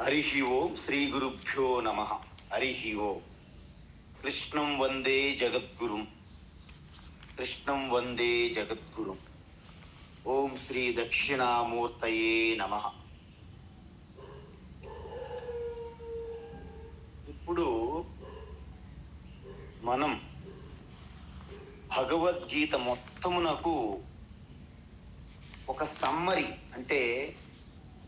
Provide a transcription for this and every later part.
హరి ఓం శ్రీ గురుభ్యో నమ. హరి ఓం. కృష్ణం వందే జగద్గురుం. కృష్ణం వందే జగద్గురుం. ఓం శ్రీ దక్షిణామూర్తయే నమ. ఇప్పుడు మనం భగవద్గీత మొత్తమునకు ఒక సమ్మరి, అంటే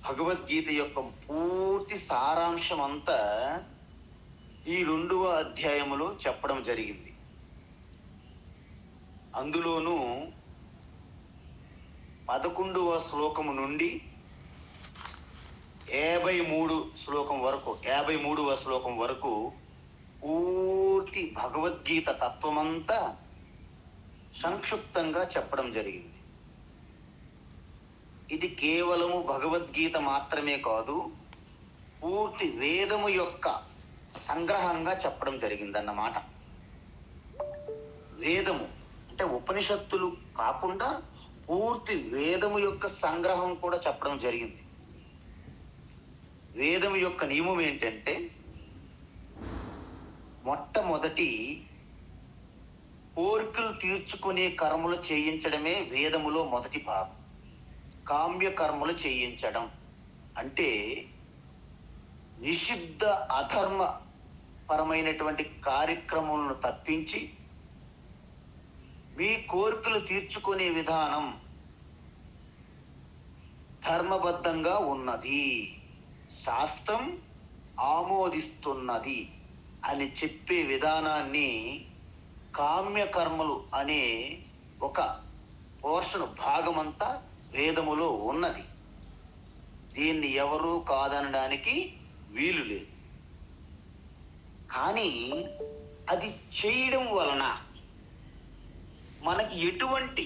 భగవద్గీత యొక్క పూర్తి సారాంశం అంతా ఈ 2వ అధ్యాయములో చెప్పడం జరిగింది. అందులోనూ 11వ శ్లోకము నుండి 53వ శ్లోకం వరకు పూర్తి భగవద్గీత తత్వమంతా సంక్షిప్తంగా చెప్పడం జరిగింది. ఇది కేవలము భగవద్గీత మాత్రమే కాదు, పూర్తి వేదము యొక్క సంగ్రహంగా చెప్పడం జరిగిందన్నమాట. వేదము అంటే ఉపనిషత్తులు కాకుండా పూర్తి వేదము యొక్క సంగ్రహం కూడా చెప్పడం జరిగింది. వేదము యొక్క నియమం ఏంటంటే, మొట్టమొదటి కోరికలు తీర్చుకునే కర్మలు చేయించడమే వేదములో మొదటి భాగం. కామ్య కర్మలు చేయించడం అంటే నిషిద్ధ అధర్మ పరమైనటువంటి కార్యక్రమాలను తప్పించి మీ కోరికలు తీర్చుకునే విధానం ధర్మబద్ధంగా ఉన్నది, శాస్త్రం ఆమోదిస్తున్నది అని చెప్పే విధానాన్ని కామ్య కర్మలు అనే ఒక పోర్షన్ భాగమంతా వేదములో ఉన్నది. దీన్ని ఎవరూ కాదనడానికి వీలు లేదు. కానీ అది చేయడం వలన మనకి ఎటువంటి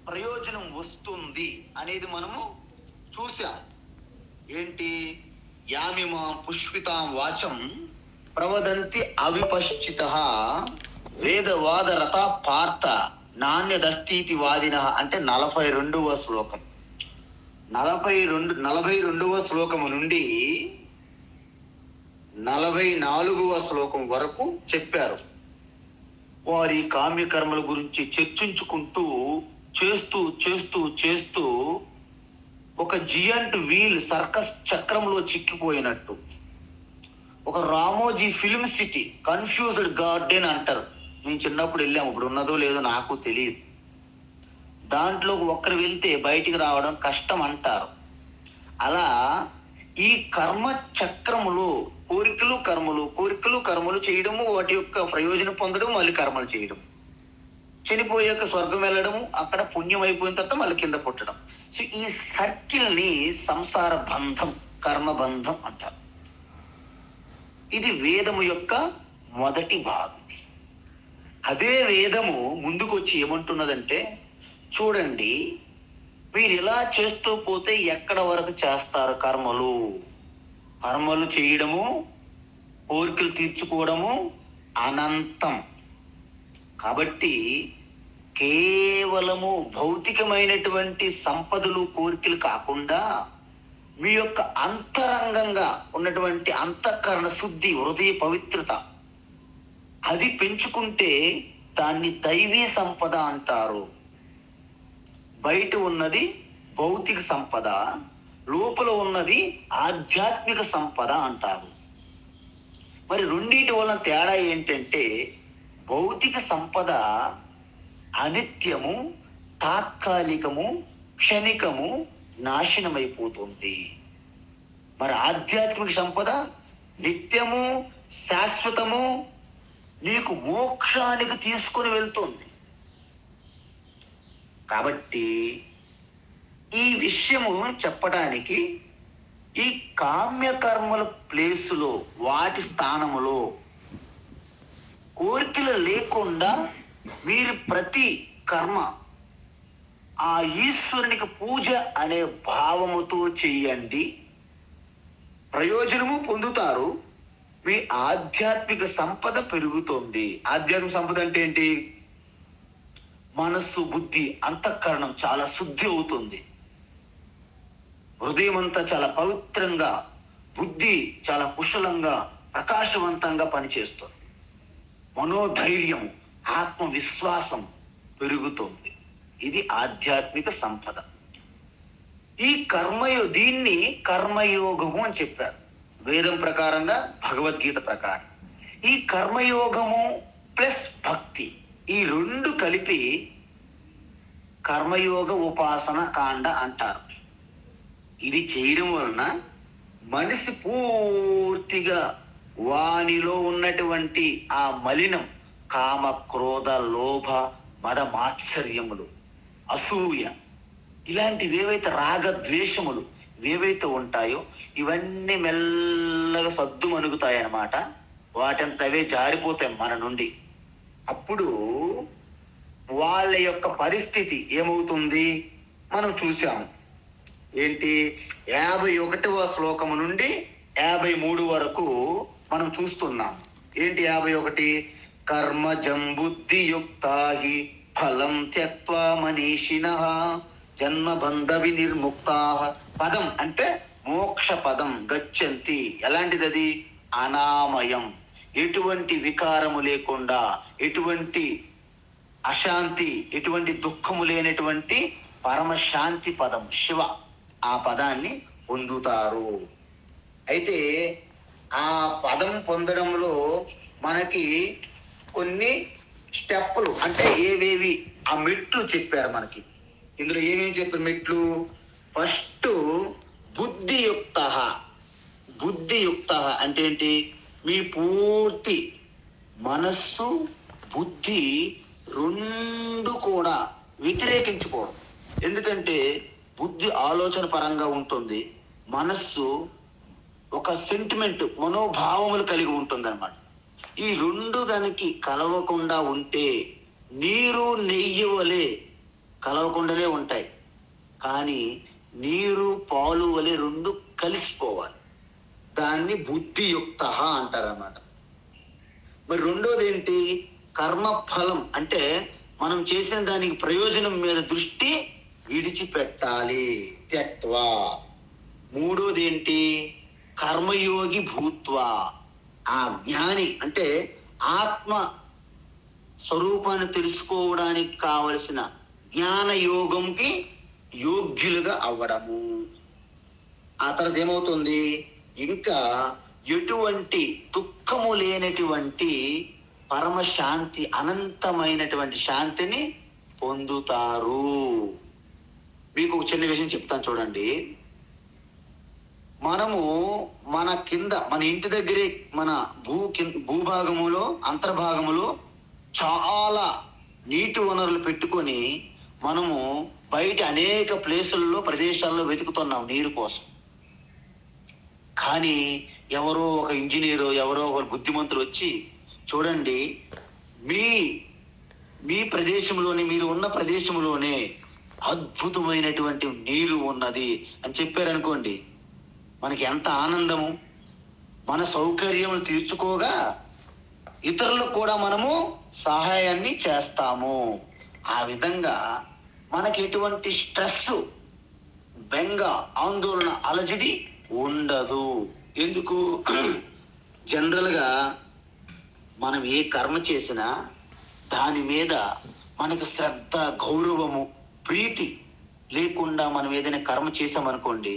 ప్రయోజనం వస్తుంది అనేది మనము చూసాం. ఏంటి? యామిమాం పుష్పితాం వాచం ప్రవదంతి అవిపశ్చితః వేదవాద రత పార్థ నాణ్యదస్తీతి వాదిన అంటే 42వ శ్లోకం. 42వ శ్లోకము నుండి 44వ శ్లోకం వరకు చెప్పారు. వారి కామ్యకర్మల గురించి చర్చించుకుంటూ చేస్తూ చేస్తూ చేస్తూ ఒక జియంట్ వీల్ సర్కస్ చక్రంలో చిక్కిపోయినట్టు, ఒక Ramoji film city confused garden అంటారు. మేము చిన్నప్పుడు వెళ్ళాము, ఇప్పుడు ఉన్నదో లేదో నాకు తెలియదు. దాంట్లోకి ఒక్కరు వెళ్తే బయటికి రావడం కష్టం అంటారు. అలా ఈ కర్మ చక్రములో కోరికలు కర్మలు చేయడము, వాటి యొక్క ప్రయోజనం పొందడం, మళ్ళీ కర్మలు చేయడం, చనిపోయాక స్వర్గం వెళ్ళడము, అక్కడ పుణ్యం అయిపోయిన తర్వాత మళ్ళీ కింద పుట్టడం. సో ఈ సర్కిల్ని సంసార బంధం, కర్మబంధం అంటారు. ఇది వేదము యొక్క మొదటి భాగం. అదే వేదము ముందుకు వచ్చి ఏమంటున్నదంటే, చూడండి, మీరు ఇలా చేస్తూ పోతే ఎక్కడ వరకు చేస్తారు కర్మలు చేయడము, కోరికలు తీర్చుకోవడము అనంతం. కాబట్టి కేవలము భౌతికమైనటువంటి సంపదలు, కోరికలు కాకుండా మీ యొక్క అంతరంగంగా ఉన్నటువంటి అంతఃకరణ శుద్ధి, హృదయ పవిత్రత అది పెంచుకుంటే దాన్ని దైవీ సంపద అంటారు. బయట ఉన్నది భౌతిక సంపద, లోపల ఉన్నది ఆధ్యాత్మిక సంపద అంటారు. మరి రెండింటి వలన తేడా ఏంటంటే, భౌతిక సంపద అనిత్యము, తాత్కాలికము, క్షణికము, నాశనమైపోతుంది. మరి ఆధ్యాత్మిక సంపద నిత్యము, శాశ్వతము, నీకు మోక్షానికి తీసుకొని వెళ్తుంది. కాబట్టి ఈ విషయము చెప్పడానికి ఈ కామ్యకర్మల ప్లేసులో, వాటి స్థానములో కోరికలు లేకుండా మీరు ప్రతి కర్మ ఆ ఈశ్వరునికి పూజ అనే భావముతో చెయ్యండి. ప్రయోజనము పొందుతారు, మీ ఆధ్యాత్మిక సంపద పెరుగుతుంది. ఆధ్యాత్మిక సంపద అంటే ఏంటి? మనస్సు, బుద్ధి, అంతఃకరణం చాలా శుద్ధి అవుతుంది. హృదయం అంతా చాలా పవిత్రంగా బుద్ధి చాలా కుశలంగా ప్రకాశవంతంగా పనిచేస్తుంది. మనోధైర్యం, ఆత్మవిశ్వాసం పెరుగుతుంది. ఇది ఆధ్యాత్మిక సంపద. ఈ దీన్ని కర్మయోగము అని చెప్పారు వేదం ప్రకారంగా, భగవద్గీత ప్రకారం. ఈ కర్మయోగము ప్లస్ భక్తి, ఈ రెండు కలిపి కర్మయోగ ఉపాసన కాండ అంటారు. ఇది చేయడం వలన మనిషి పూర్తిగా వానిలో ఉన్నటువంటి ఆ మలినం, కామ, క్రోధ, లోభ, మద, మాత్సర్యములు, అసూయ, ఇలాంటివి ఏవైతే రాగద్వేషములు ఏవైతే ఉంటాయో ఇవన్నీ మెల్లగా సద్దు మణుగుతాయి అన్నమాట. వాటంత అవే జారిపోతాయి మన నుండి. అప్పుడు వాళ్ళ యొక్క పరిస్థితి ఏమవుతుంది మనం చూసాము. ఏంటి, 51వ శ్లోకము నుండి 53 వరకు మనం చూస్తున్నాం. ఏంటి 51? కర్మజం బుద్ధియుక్తాహి ఫలం త్యక్త్వా మనీషిణః జన్మబంధ వినిర్ముక్తాః. పదం అంటే మోక్ష పదం గచ్చంతి. ఎలాంటిది అది? అనామయం, ఎటువంటి వికారము లేకుండా, ఎటువంటి అశాంతి, ఎటువంటి దుఃఖము లేనటువంటి పరమశాంతి పదం శివ, ఆ పదాన్ని పొందుతారు. అయితే ఆ పదం పొందడంలో మనకి కొన్ని స్టెప్పులు, అంటే ఏవేవి ఆ మెట్లు చెప్పారు మనకి. ఇందులో ఏమేమి చెప్పారు మెట్లు? ఫస్ట్ బుద్ధియుక్త. బుద్ధియుక్త అంటే ఏంటి? మీ పూర్తి మనస్సు, బుద్ధి రెండు కూడా వ్యతిరేకించుకోవడం. ఎందుకంటే బుద్ధి ఆలోచన పరంగా ఉంటుంది, మనస్సు ఒక సెంటిమెంట్, మనోభావములు కలిగి ఉంటుంది అన్నమాట. ఈ రెండు దానికి కలవకుండా ఉంటే నీరు నెయ్యి వలె కలవకుండానే ఉంటాయి, కానీ నీరు పాలు వలె రెండు కలిసిపోవాలి. దాన్ని బుద్ధియుక్త అంటారన్నమాట. మరి రెండోది ఏంటి? కర్మఫలం అంటే మనం చేసిన దానికి ప్రయోజనం మీద దృష్టి విడిచిపెట్టాలి, త్యక్త్వా. మూడోది ఏంటి? కర్మయోగి భూత్వా. ఆ జ్ఞాని అంటే ఆత్మ స్వరూపాన్ని తెలుసుకోవడానికి కావలసిన జ్ఞాన యోగంకి యోగ్యులుగా అవ్వడము. ఆ తర్వాత ఏమవుతుంది? ఇంకా ఎటువంటి దుఃఖము లేనటువంటి పరమశాంతి, అనంతమైనటువంటి శాంతిని పొందుతారు. మీకు ఒక చిన్న విషయం చెప్తాను చూడండి. మనము మన కింద, మన ఇంటి దగ్గరే, మన భూభాగములో, అంతర్భాగములో చాలా నీటి వనరులు పెట్టుకొని మనము బయట అనేక ప్లేసుల్లో, ప్రదేశాల్లో వెతుకుతున్నాం నీరు కోసం. కానీ ఎవరో ఒక ఇంజనీరు, ఎవరో ఒక బుద్ధిమంతులు వచ్చి, చూడండి మీ ప్రదేశంలోనే, మీరు ఉన్న ప్రదేశంలోనే అద్భుతమైనటువంటి నీరు ఉన్నది అని చెప్పారనుకోండి, మనకి ఎంత ఆనందము. మన సౌకర్యం తీర్చుకోగా ఇతరులకు కూడా మనము సహాయాన్ని చేస్తాము. ఆ విధంగా మనకి ఎటువంటి స్ట్రెస్, బెంగ, ఆందోళన, అలజడి ఉండదు. ఎందుకు? జనరల్గా మనం ఏ కర్మ చేసినా దాని మీద మనకు శ్రద్ధ, గౌరవము, ప్రీతి లేకుండా మనం ఏదైనా కర్మ చేసామనుకోండి,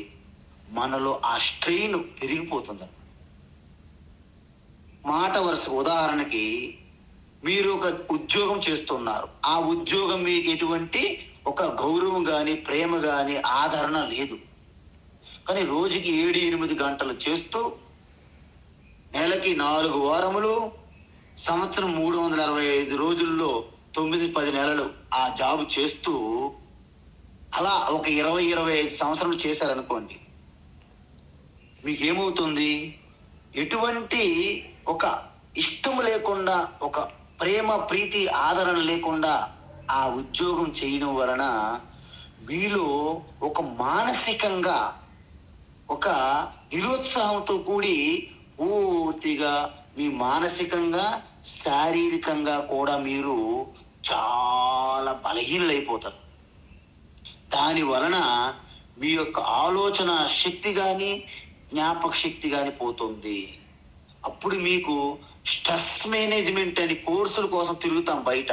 మనలో ఆ స్ట్రెయిన్ పెరిగిపోతుంది. మాట వరుస ఉదాహరణకి, మీరు ఒక ఉద్యోగం చేస్తున్నారు, ఆ ఉద్యోగం మీకు ఎటువంటి ఒక గౌరవం కానీ, ప్రేమ కానీ, ఆదరణ లేదు. కానీ రోజుకి 7-8 గంటలు చేస్తూ, నెలకి 4 వారములు, సంవత్సరం 365 రోజుల్లో 9-10 నెలలు ఆ జాబ్ చేస్తూ, అలా ఒక 20-25 సంవత్సరాలు చేశారనుకోండి, మీకేమవుతుంది? ఎటువంటి ఒక ఇష్టం లేకుండా, ఒక ప్రేమ, ప్రీతి, ఆదరణ లేకుండా ఆ ఉద్యోగం చేయడం వలన మీలో ఒక మానసికంగా ఒక నిరుత్సాహంతో కూడి పూర్తిగా మీ మానసికంగా, శారీరకంగా కూడా మీరు చాలా బలహీనలైపోతారు. దాని వలన మీ యొక్క ఆలోచన శక్తి కానీ, జ్ఞాపక శక్తి కానీ పోతుంది. అప్పుడు మీకు స్ట్రెస్ మేనేజ్మెంట్ అని కోర్సుల కోసం తిరుగుతాం బయట.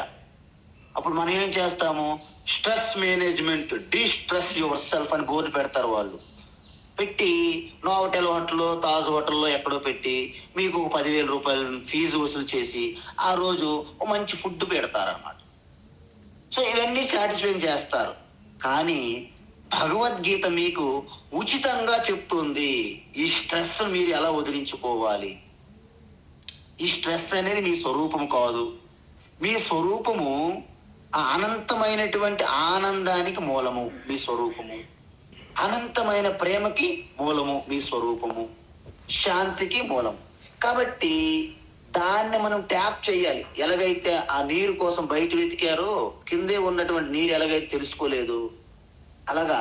అప్పుడు మనం ఏం చేస్తాము, stress management, distress your self అని బోర్డు పెడతారు వాళ్ళు. పెట్టి నోవటెల్ హోటల్లో, తాజ్ హోటల్లో ఎక్కడో పెట్టి మీకు ఒక 10,000 రూపాయలు ఫీజు వసూలు చేసి ఆ రోజు ఒక మంచి ఫుడ్ పెడతారన్నమాట. సో ఇవన్నీ సాటిస్ఫై చేస్తారు. కానీ భగవద్గీత మీకు ఉచితంగా చెప్తుంది ఈ స్ట్రెస్ మీరు ఎలా వదిలించుకోవాలి. ఈ స్ట్రెస్ అనేది మీ స్వరూపం కాదు. మీ స్వరూపము ఆ అనంతమైనటువంటి ఆనందానికి మూలము మీ స్వరూపము, అనంతమైన ప్రేమకి మూలము మీ స్వరూపము, శాంతికి మూలం. కాబట్టి దాన్ని మనం ట్యాప్ చేయాలి. ఎలాగైతే ఆ నీరు కోసం బయట వెతికారో కిందే ఉన్నటువంటి నీరు ఎలాగైతే తెలుసుకోలేదు, అలాగా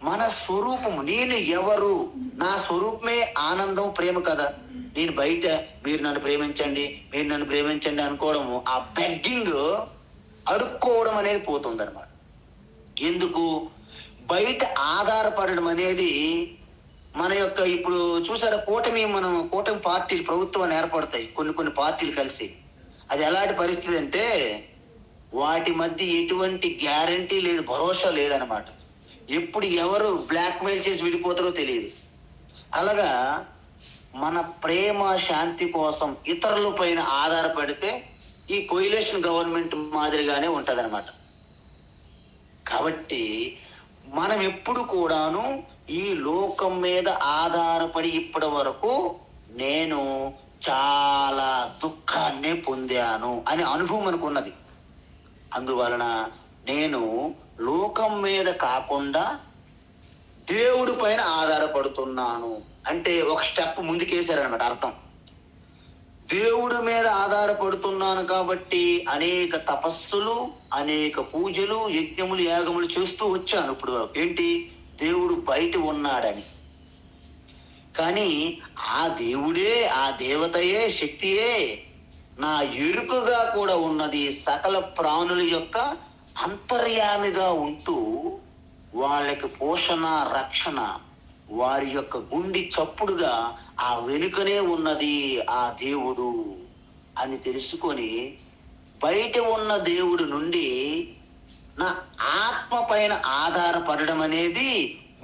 మన స్వరూపము, నేను ఎవరు, నా స్వరూపమే ఆనందం, ప్రేమ కదా. నేను బయట మీరు నన్ను ప్రేమించండి, మీరు నన్ను ప్రేమించండి అనుకోవడము, ఆ బెగ్గింగ్, అడుక్కోవడం అనేది పోతుంది అనమాట. ఎందుకు? బయట ఆధారపడడం అనేది మన యొక్క, ఇప్పుడు చూసారా కూటమి పార్టీలు ప్రభుత్వాన్ని ఏర్పడతాయి, కొన్ని పార్టీలు కలిసి. అది ఎలాంటి పరిస్థితి అంటే వాటి మధ్య ఎటువంటి గ్యారంటీ లేదు, భరోసా లేదనమాట. ఎప్పుడు ఎవరు బ్లాక్మెయిల్ చేసి విడిపోతారో తెలియదు. అలాగా మన ప్రేమ శాంతి కోసం ఇతరుల పైన ఆధారపడితే ఈ కోయిలేషన్ గవర్నమెంట్ మాదిరిగానే ఉంటదన్నమాట. కాబట్టి మనం ఎప్పుడు కూడాను ఈ లోకం మీద ఆధారపడి ఇప్పటి వరకు నేను చాలా దుఃఖాన్ని పొందాను అనే అనుభవం అనుకున్నది. అందువలన నేను లోకం మీద కాకుండా దేవుడి పైన ఆధారపడుతున్నాను అంటే ఒక స్టెప్ ముందుకేశారనమాట అర్థం. దేవుడి మీద ఆధారపడుతున్నాను కాబట్టి అనేక తపస్సులు, అనేక పూజలు, యజ్ఞములు, యాగములు చేస్తూ వచ్చాను ఇప్పుడు వరకు. ఏంటి? దేవుడు బయట ఉన్నాడని. కానీ ఆ దేవుడే, ఆ దేవతయే, శక్తియే నా ఎరుకగా కూడా ఉన్నది. సకల ప్రాణుల యొక్క అంతర్యామిగా ఉంటూ వాళ్ళకి పోషణ, రక్షణ, వారి యొక్క గుండి చప్పుడుగా ఆ వెనుకనే ఉన్నది ఆ దేవుడు అని తెలుసుకొని బయట ఉన్న దేవుడి నుండి నా ఆత్మ పైన ఆధారపడడం అనేది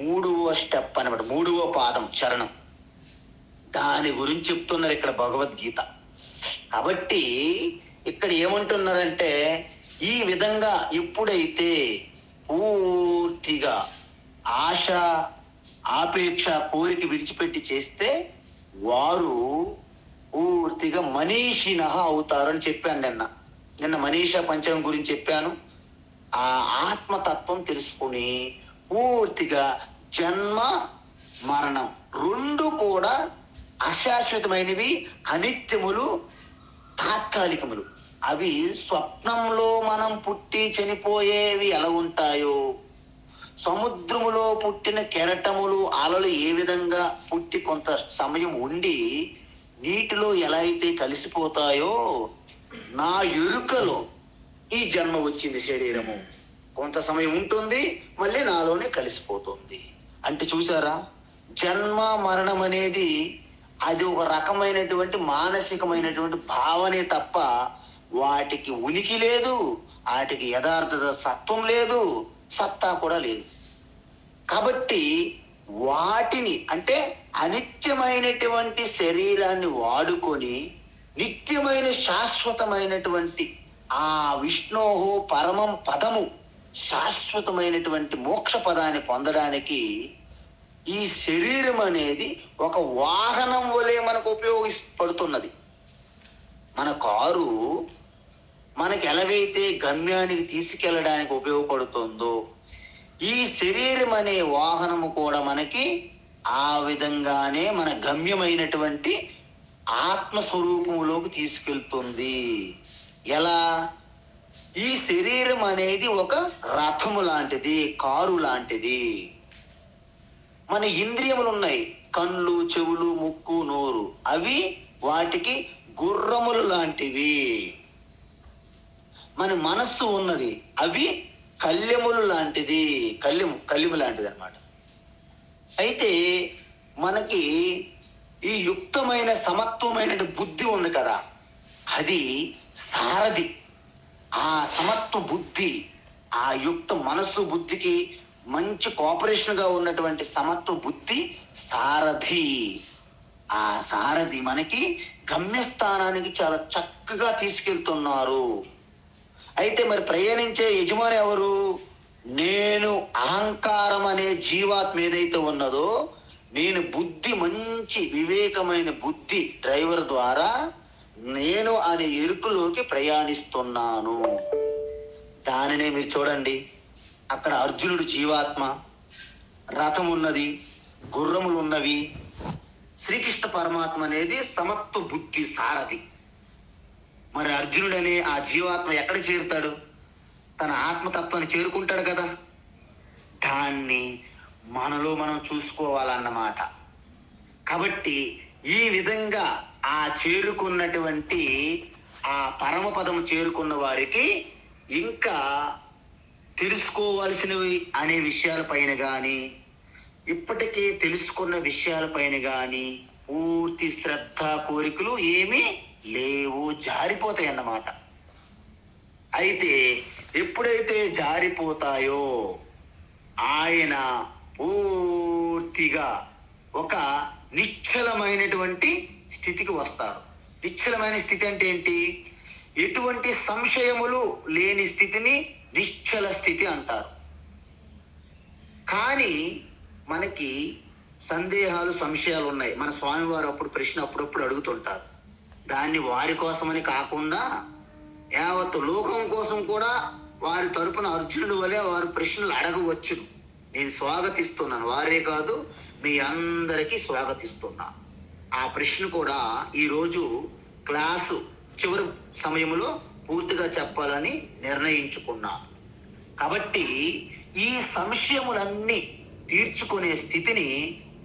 3వ స్టెప్ అనమాట, 3వ పాదం, చరణం. దాని గురించి చెప్తున్నారు ఇక్కడ భగవద్గీత. కాబట్టి ఇక్కడ ఏమంటున్నారంటే ఈ విధంగా ఎప్పుడైతే పూర్తిగా ఆశ, ఆపేక్ష, కోరిక విడిచిపెట్టి చేస్తే వారు పూర్తిగా మనీషిణ అవుతారని చెప్పాను. నిన్న మనీషా పంచమం గురించి చెప్పాను. ఆ ఆత్మతత్వం తెలుసుకుని పూర్తిగా జన్మ మరణం 2 కూడా అశాశ్వతమైనవి, అనిత్యములు, తాత్కాలికములు. అవి స్వప్నంలో మనం పుట్టి చనిపోయేవి ఎలా ఉంటాయో, సముద్రములో పుట్టిన కెరటములు, అలలు ఏ విధంగా పుట్టి కొంత సమయం ఉండి నీటిలో ఎలా అయితే కలిసిపోతాయో, నా ఎరుకలో ఈ జన్మ వచ్చింది శరీరము, కొంత సమయం ఉంటుంది, మళ్ళీ నాలోనే కలిసిపోతుంది. అంటే చూసారా, జన్మ మరణం అనేది అది ఒక రకమైనటువంటి మానసికమైనటువంటి భావనే తప్ప వాటికి ఉనికి లేదు, వాటికి యథార్థత సత్వం లేదు, సత్తా కూడా లేదు. కాబట్టి వాటిని అంటే అనిత్యమైనటువంటి శరీరాన్ని వాడుకొని నిత్యమైన శాశ్వతమైనటువంటి ఆ విష్ణోహో పరమం పదము, శాశ్వతమైనటువంటి మోక్ష పదాన్ని పొందడానికి ఈ శరీరం అనేది ఒక వాహనం వలె మనకు ఉపయోగపడుతున్నది. మన కారు మనకి ఎలాగైతే గమ్యానికి తీసుకెళ్ళడానికి ఉపయోగపడుతుందో, ఈ శరీరం అనే వాహనము కూడా మనకి ఆ విధంగానే మన గమ్యమైనటువంటి ఆత్మస్వరూపంలోకి తీసుకెళ్తుంది. ఎలా? ఈ శరీరం అనేది ఒక రథము లాంటిది, కారు లాంటిది. మన ఇంద్రియములు ఉన్నాయి, కళ్ళు, చెవులు, ముక్కు, నోరు, అవి వాటికి గుర్రములు లాంటివి. మన మనస్సు ఉన్నది, అవి కళ్యములు లాంటిది, కళ్యము లాంటిది అన్నమాట. అయితే మనకి ఈ యుక్తమైన సమత్వమైన బుద్ధి ఉంది కదా, అది సారథి. ఆ సమత్వ బుద్ధి, ఆ యుక్త మనస్సు బుద్ధికి మంచి కోఆపరేషన్గా ఉన్నటువంటి సమత్వ బుద్ధి సారథి. ఆ సారథి మనకి గమ్యస్థానానికి చాలా చక్కగా తీసుకెళ్తున్నారు. అయితే మరి ప్రయాణించే యజమాని ఎవరు? నేను అహంకారం అనే జీవాత్మ ఏదైతే ఉన్నదో, నేను బుద్ధి, మంచి వివేకమైన బుద్ధి డ్రైవర్ ద్వారా నేను అనే ఎరుకులోకి ప్రయాణిస్తున్నాను. దానినే మీరు చూడండి, అక్కడ అర్జునుడు జీవాత్మ, రథం ఉన్నది, గుర్రములు ఉన్నవి. శ్రీకృష్ణ పరమాత్మ అనేది సమత్వ బుద్ధి సారథి. మరి అర్జునుడనే ఆ జీవాత్మ ఎక్కడ చేరుతాడు? తన ఆత్మతత్వాన్ని చేరుకుంటాడు కదా. దాన్ని మనలో మనం చూసుకోవాలన్నమాట. కాబట్టి ఈ విధంగా ఆ చేరుకున్నటువంటి ఆ పరమపదము చేరుకున్న వారికి ఇంకా తెలుసుకోవాల్సినవి అనే విషయాలపైన కానీ, ఇప్పటికే తెలుసుకున్న విషయాలపైన కానీ పూర్తి శ్రద్ధ, కోరికలు ఏమీ లేవు, జారిపోతాయి అన్నమాట. అయితే ఎప్పుడైతే జారిపోతాయో ఆయన పూర్తిగా ఒక నిశ్చలమైనటువంటి స్థితికి వస్తారు. నిశ్చలమైన స్థితి అంటే ఏంటి? ఎటువంటి సంశయములు లేని స్థితిని నిశ్చల స్థితి అంటారు. కానీ మనకి సందేహాలు, సంశయాలు ఉన్నాయి. మన స్వామివారు అప్పుడు ప్రశ్న అప్పుడప్పుడు అడుగుతుంటారు. దాన్ని వారి కోసమని కాకుండా యావత్ లోకం కోసం కూడా వారి తరపున అర్జునుడి వలె వారు ప్రశ్నలు అడగవచ్చును. నేను స్వాగతిస్తున్నాను, వారే కాదు మీ అందరికీ స్వాగతిస్తున్నాను. ఆ ప్రశ్న కూడా ఈరోజు క్లాసు చివరి సమయంలో పూర్తిగా చెప్పాలని నిర్ణయించుకున్నాను. కాబట్టి ఈ సంశయములన్నీ తీర్చుకునే స్థితిని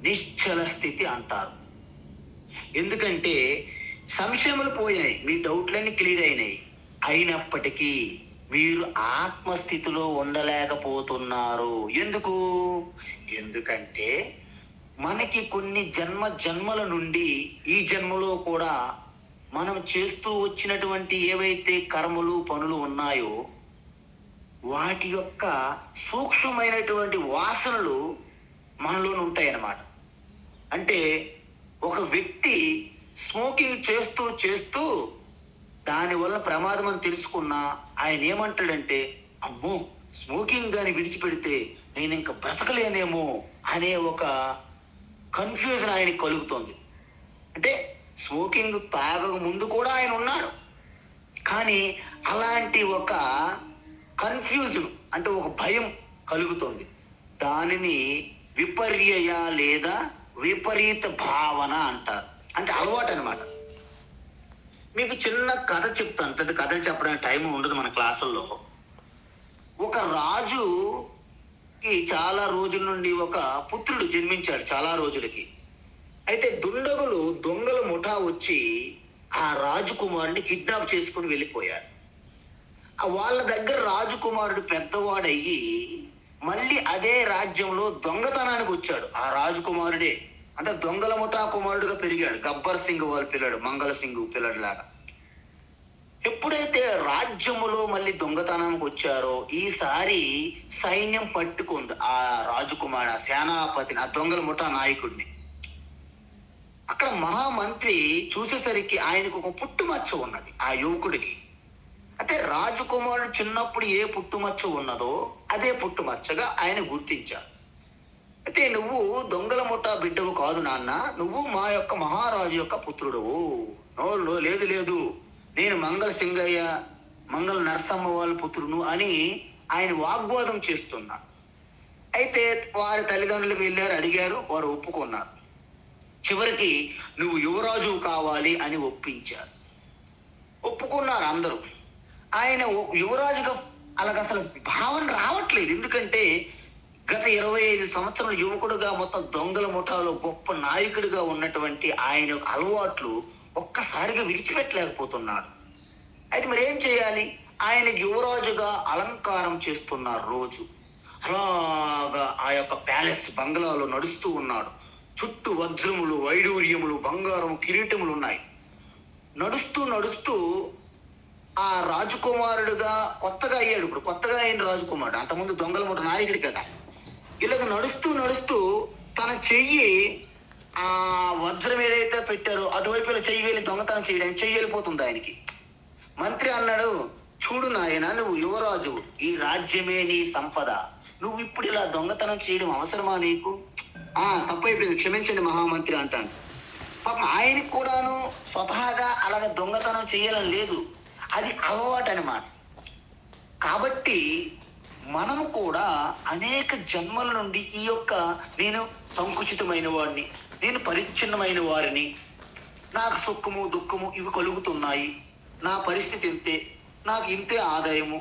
నిశ్చల స్థితి అంటారు. ఎందుకంటే సంశయములు పోయినాయి, మీ డౌట్లన్నీ క్లియర్ అయినాయి. అయినప్పటికీ మీరు ఆత్మస్థితిలో ఉండలేకపోతున్నారు. ఎందుకు? ఎందుకంటే మనకి కొన్ని జన్మల నుండి ఈ జన్మలో కూడా మనం చేస్తూ వచ్చినటువంటి ఏవైతే కర్మలు, పనులు ఉన్నాయో వాటి యొక్క సూక్ష్మమైనటువంటి వాసనలు మనలో ఉంటాయన్నమాట. అంటే ఒక వ్యక్తి స్మోకింగ్ చేస్తూ చేస్తూ దానివల్ల ప్రమాదం అని తెలుసుకున్నా ఆయన ఏమంటాడంటే, అమ్మో స్మోకింగ్ కానీ విడిచిపెడితే నేను ఇంకా బ్రతకలేనేమో అనే ఒక కన్ఫ్యూజన్ ఆయనకి కలుగుతుంది. అంటే స్మోకింగ్ తాగక ముందు కూడా ఆయన ఉన్నాడు, కానీ అలాంటి ఒక కన్ఫ్యూజన్ అంటే ఒక భయం కలుగుతుంది. దానిని విపర్యయ లేదా విపరీత భావన అంటారు. అంటే అలవాటు అనమాట. మీకు చిన్న కథ చెప్తాను, పెద్ద కథలు చెప్పడానికి టైం ఉండదు మన క్లాసుల్లో. ఒక రాజుకి చాలా రోజుల నుండి ఒక పుత్రుడు జన్మించాడు, చాలా రోజులకి. అయితే దొంగల ముఠా వచ్చి ఆ రాజకుమారుడిని కిడ్నాప్ చేసుకుని వెళ్ళిపోయారు. వాళ్ళ దగ్గర రాజకుమారుడు పెద్దవాడయ్యి మళ్ళీ అదే రాజ్యంలో దొంగతనానికి వచ్చాడు. ఆ రాజకుమారుడే అంటే దొంగల ముఠా కుమారుడుగా పెరిగాడు. గబ్బర్ సింగ్ వాళ్ళ పిల్లడు, మంగళ సింగ్ పిల్లడు లాగా. ఎప్పుడైతే రాజ్యములో మళ్ళీ దొంగతనానికి వచ్చారో ఈసారి సైన్యం పట్టుకుంది ఆ రాజకుమారు, ఆ సేనాపతిని, ఆ దొంగల ముఠా నాయకుడిని. అక్కడ మహామంత్రి చూసేసరికి ఆయనకు ఒక పుట్టుమచ్చ ఉన్నది ఆ యువకుడికి. అయితే రాజకుమారుడు చిన్నప్పుడు ఏ పుట్టుమచ్చ ఉన్నదో అదే పుట్టుమచ్చగా ఆయన గుర్తించారు. అయితే నువ్వు దొంగల ముఠా బిడ్డవు కాదు నాన్న, నువ్వు మా యొక్క మహారాజు యొక్క పుత్రుడువు. నో లేదు లేదు, నేను మంగళ సింగయ్య, మంగళ నరసమ్మ వాళ్ళ పుత్రుడు అని ఆయన వాగ్వాదం చేస్తున్నాడు. అయితే వారి తల్లిదండ్రులకు వెళ్ళారు, అడిగారు, వారు ఒప్పుకున్నారు. చివరికి నువ్వు యువరాజు కావాలి అని ఒప్పించారు. ఒప్పుకున్నారు అందరూ. ఆయన యువరాజుగా అలాగ అసలు భావన రావట్లేదు. ఎందుకంటే గత 25 సంవత్సరాల యువకుడుగా మొత్తం దొంగల ముఠాలో గొప్ప నాయకుడిగా ఉన్నటువంటి ఆయన యొక్క అలవాట్లు ఒక్కసారిగా విడిచిపెట్టలేకపోతున్నాడు. అయితే మరి ఏం చేయాలి? ఆయనకి యువరాజుగా అలంకారం చేస్తున్నారు రోజు. అలాగా ఆ యొక్క ప్యాలెస్ బంగ్లాలో నడుస్తూ ఉన్నాడు. చుట్టూ వజ్రములు, వైడూర్యములు, బంగారం, కిరీటములు ఉన్నాయి. నడుస్తూ నడుస్తూ ఆ రాజకుమారుడుగా కొత్తగా అయ్యాడు. ఇప్పుడు కొత్తగా అయిన రాజకుమారుడు, అంతకుముందు దొంగల ముఠ నాయకుడి కదా. ఇలాగ నడుస్తూ నడుస్తూ తన చెయ్యి ఆ వజ్రం ఏదైతే పెట్టారో అటువైపు ఇలా చెయ్యి వెళ్ళి దొంగతనం చేయడానికి చెయ్యి వెళ్ళిపోతుంది ఆయనకి. మంత్రి అన్నాడు, చూడు నాయన, నువ్వు యువరాజు, ఈ రాజ్యమే నీ సంపద, నువ్వు ఇప్పుడు ఇలా దొంగతనం చేయడం అవసరమా నీకు? తప్పైపోయింది, క్షమించండి మహామంత్రి అంటాను. పాపం ఆయనకి కూడాను స్వతహాగా అలాగ దొంగతనం చేయాలని లేదు, అది అలవాటు అనమాట. కాబట్టి మనము కూడా అనేక జన్మల నుండి ఈ యొక్క నేను సంకుచితమైన వాడిని, నేను పరిచ్ఛిన్నమైన వారిని, నాకు సుఖము దుఃఖము ఇవి కలుగుతున్నాయి, నా పరిస్థితి ఇంతే, నాకు ఇంతే ఆదాయము,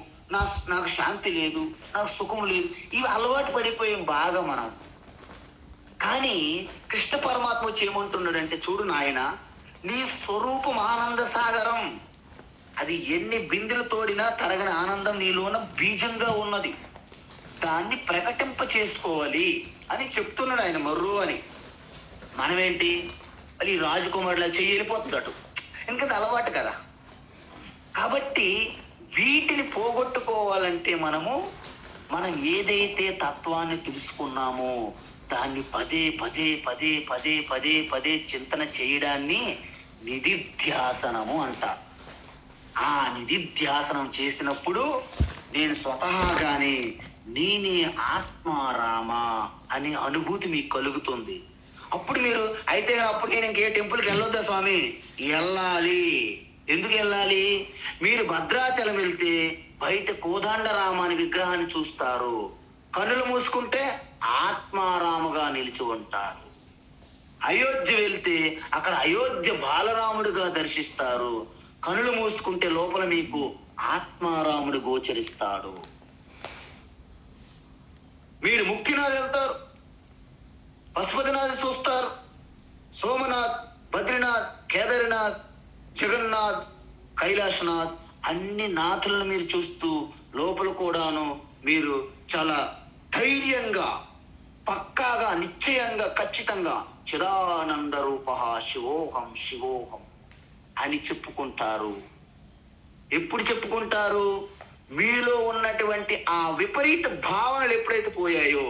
నాకు శాంతి లేదు, నాకు సుఖం లేదు, ఇవి అలవాటు పడిపోయాం బాగా మనం. కానీ కృష్ణ పరమాత్మ వచ్చి ఏమంటున్నాడంటే, చూడు నాయన, నీ స్వరూపం ఆనంద సాగరం, అది ఎన్ని బిందులు తోడినా తరగని ఆనందం నీలోన బీజంగా ఉన్నది, దాన్ని ప్రకటింప చేసుకోవాలి అని చెప్తున్నాడు ఆయన మర్రు అని. మనమేంటి అది రాజకుమారులా చెయ్యి వెళ్ళిపోతుంది అటు, ఎందుకంటే అలవాటు కదా. కాబట్టి వీటిని పోగొట్టుకోవాలంటే మనం ఏదైతే తత్వాన్ని తెలుసుకున్నామో దాన్ని పదే పదే పదే పదే పదే పదే చింతన చేయడాన్ని నిధిధ్యాసనము అంటారు. ఆ నిధిధ్యాసనం చేసినప్పుడు నేను స్వతహాగానే నేనే ఆత్మారామ అనే అనుభూతి మీకు కలుగుతుంది. అప్పుడు మీరు అయితే అప్పటికే ఇంకే టెంపుల్కి వెళ్ళొద్దా స్వామి? వెళ్ళాలి. ఎందుకు వెళ్ళాలి? మీరు భద్రాచలం వెళ్తే బయట కోదండరామాని విగ్రహాన్ని చూస్తారు, కన్నులు మూసుకుంటే ఆత్మారాముగా నిలిచి ఉంటారు. అయోధ్య వెళ్తే అక్కడ అయోధ్య బాలరాముడిగా దర్శిస్తారు, కనులు మూసుకుంటే లోపల మీకు ఆత్మారాముడు గోచరిస్తాడు. మీరు ముక్తినాథ్ వెళ్తారు, పశుపతినాథ్ చూస్తారు, సోమనాథ్, బద్రీనాథ్, కేదార్నాథ్, జగన్నాథ్, కైలాసనాథ్, అన్ని నాథులను మీరు చూస్తూ లోపల కూడాను మీరు చాలా ధైర్యంగా, పక్కాగా, నిశ్చయంగా, ఖచ్చితంగా చిదానంద రూప శివోహం శివోహం అని చెప్పుకుంటారు. ఎప్పుడు చెప్పుకుంటారు? మీలో ఉన్నటువంటి ఆ విపరీత భావనలు ఎప్పుడైతే పోయాయో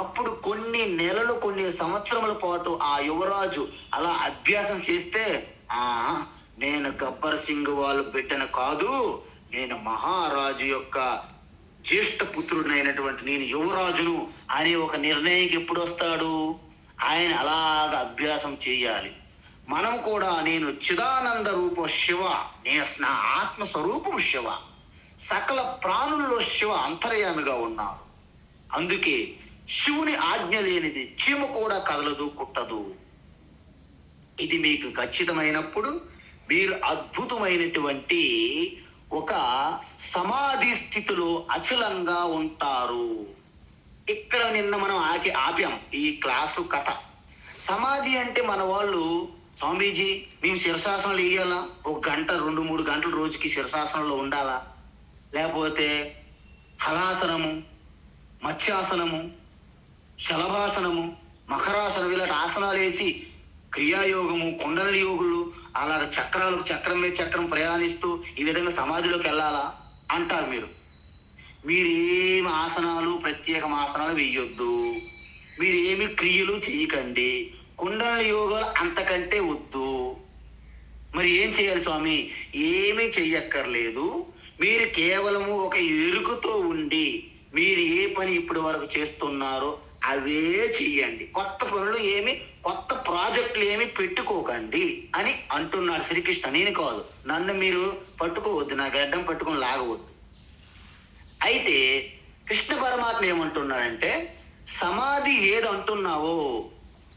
అప్పుడు కొన్ని నెలలు, కొన్ని సంవత్సరముల పాటు ఆ యువరాజు అలా అభ్యాసం చేస్తే, నేను గబ్బర్ సింగ్ వాళ్ళ బిడ్డను కాదు, నేను మహారాజు యొక్క జ్యేష్ఠ పుత్రుడినైనటువంటి నేను యువరాజును అనే ఒక నిర్ణయానికి ఎప్పుడు వస్తాడు? ఆయన అలాగ అభ్యాసం చేయాలి. మనం కూడా నేను చిదానంద రూప శివ, నేను నా ఆత్మస్వరూపం శివ, సకల ప్రాణుల్లో శివ అంతర్యామిగా ఉన్నారు. అందుకే శివుని ఆజ్ఞ లేనిది చీమ కూడా కదలదు, కుట్టదు. ఇది మీకు ఖచ్చితమైనప్పుడు మీరు అద్భుతమైనటువంటి ఒక సమాధి స్థితిలో అచలంగా ఉంటారు. ఇక్కడ నిన్న మనం ఆపాం ఈ క్లాసు కథ. సమాధి అంటే మన వాళ్ళు, స్వామీజీ మేము శిరశాసనాలు వేయాలా, 1 గంట 2-3 గంటలు రోజుకి శిరశాసనంలో ఉండాలా, లేకపోతే హలాసనము, మత్స్యాసనము, శలభాసనము, మకరాసనం ఇలాంటి ఆసనాలు వేసి క్రియాయోగము, కుండలి యోగులు అలాగ చక్రం మీద చక్రం ప్రయాణిస్తూ ఈ విధంగా సమాధిలోకి వెళ్ళాలా అంటారు. మీరేమి ఆసనాలు, ప్రత్యేక ఆసనాలు వేయొద్దు, మీరు ఏమి క్రియలు చేయకండి, కుండలి యోగాలు అంతకంటే వద్దు. మరి ఏం చేయాలి స్వామి? ఏమీ చెయ్యక్కర్లేదు. మీరు కేవలము ఒక ఎరుకతో ఉండి మీరు ఏ పని ఇప్పటి వరకు చేస్తున్నారో అవే చెయ్యండి. కొత్త ప్రాజెక్టులు ఏమి పెట్టుకోకండి అని అంటున్నాడు శ్రీకృష్ణ. నేను కాదు, నన్ను మీరు పట్టుకోవద్దు, నాకు అడ్డం పట్టుకొని లాగవద్దు. అయితే కృష్ణ పరమాత్మ ఏమంటున్నాడంటే, సమాధి ఏది అంటున్నావో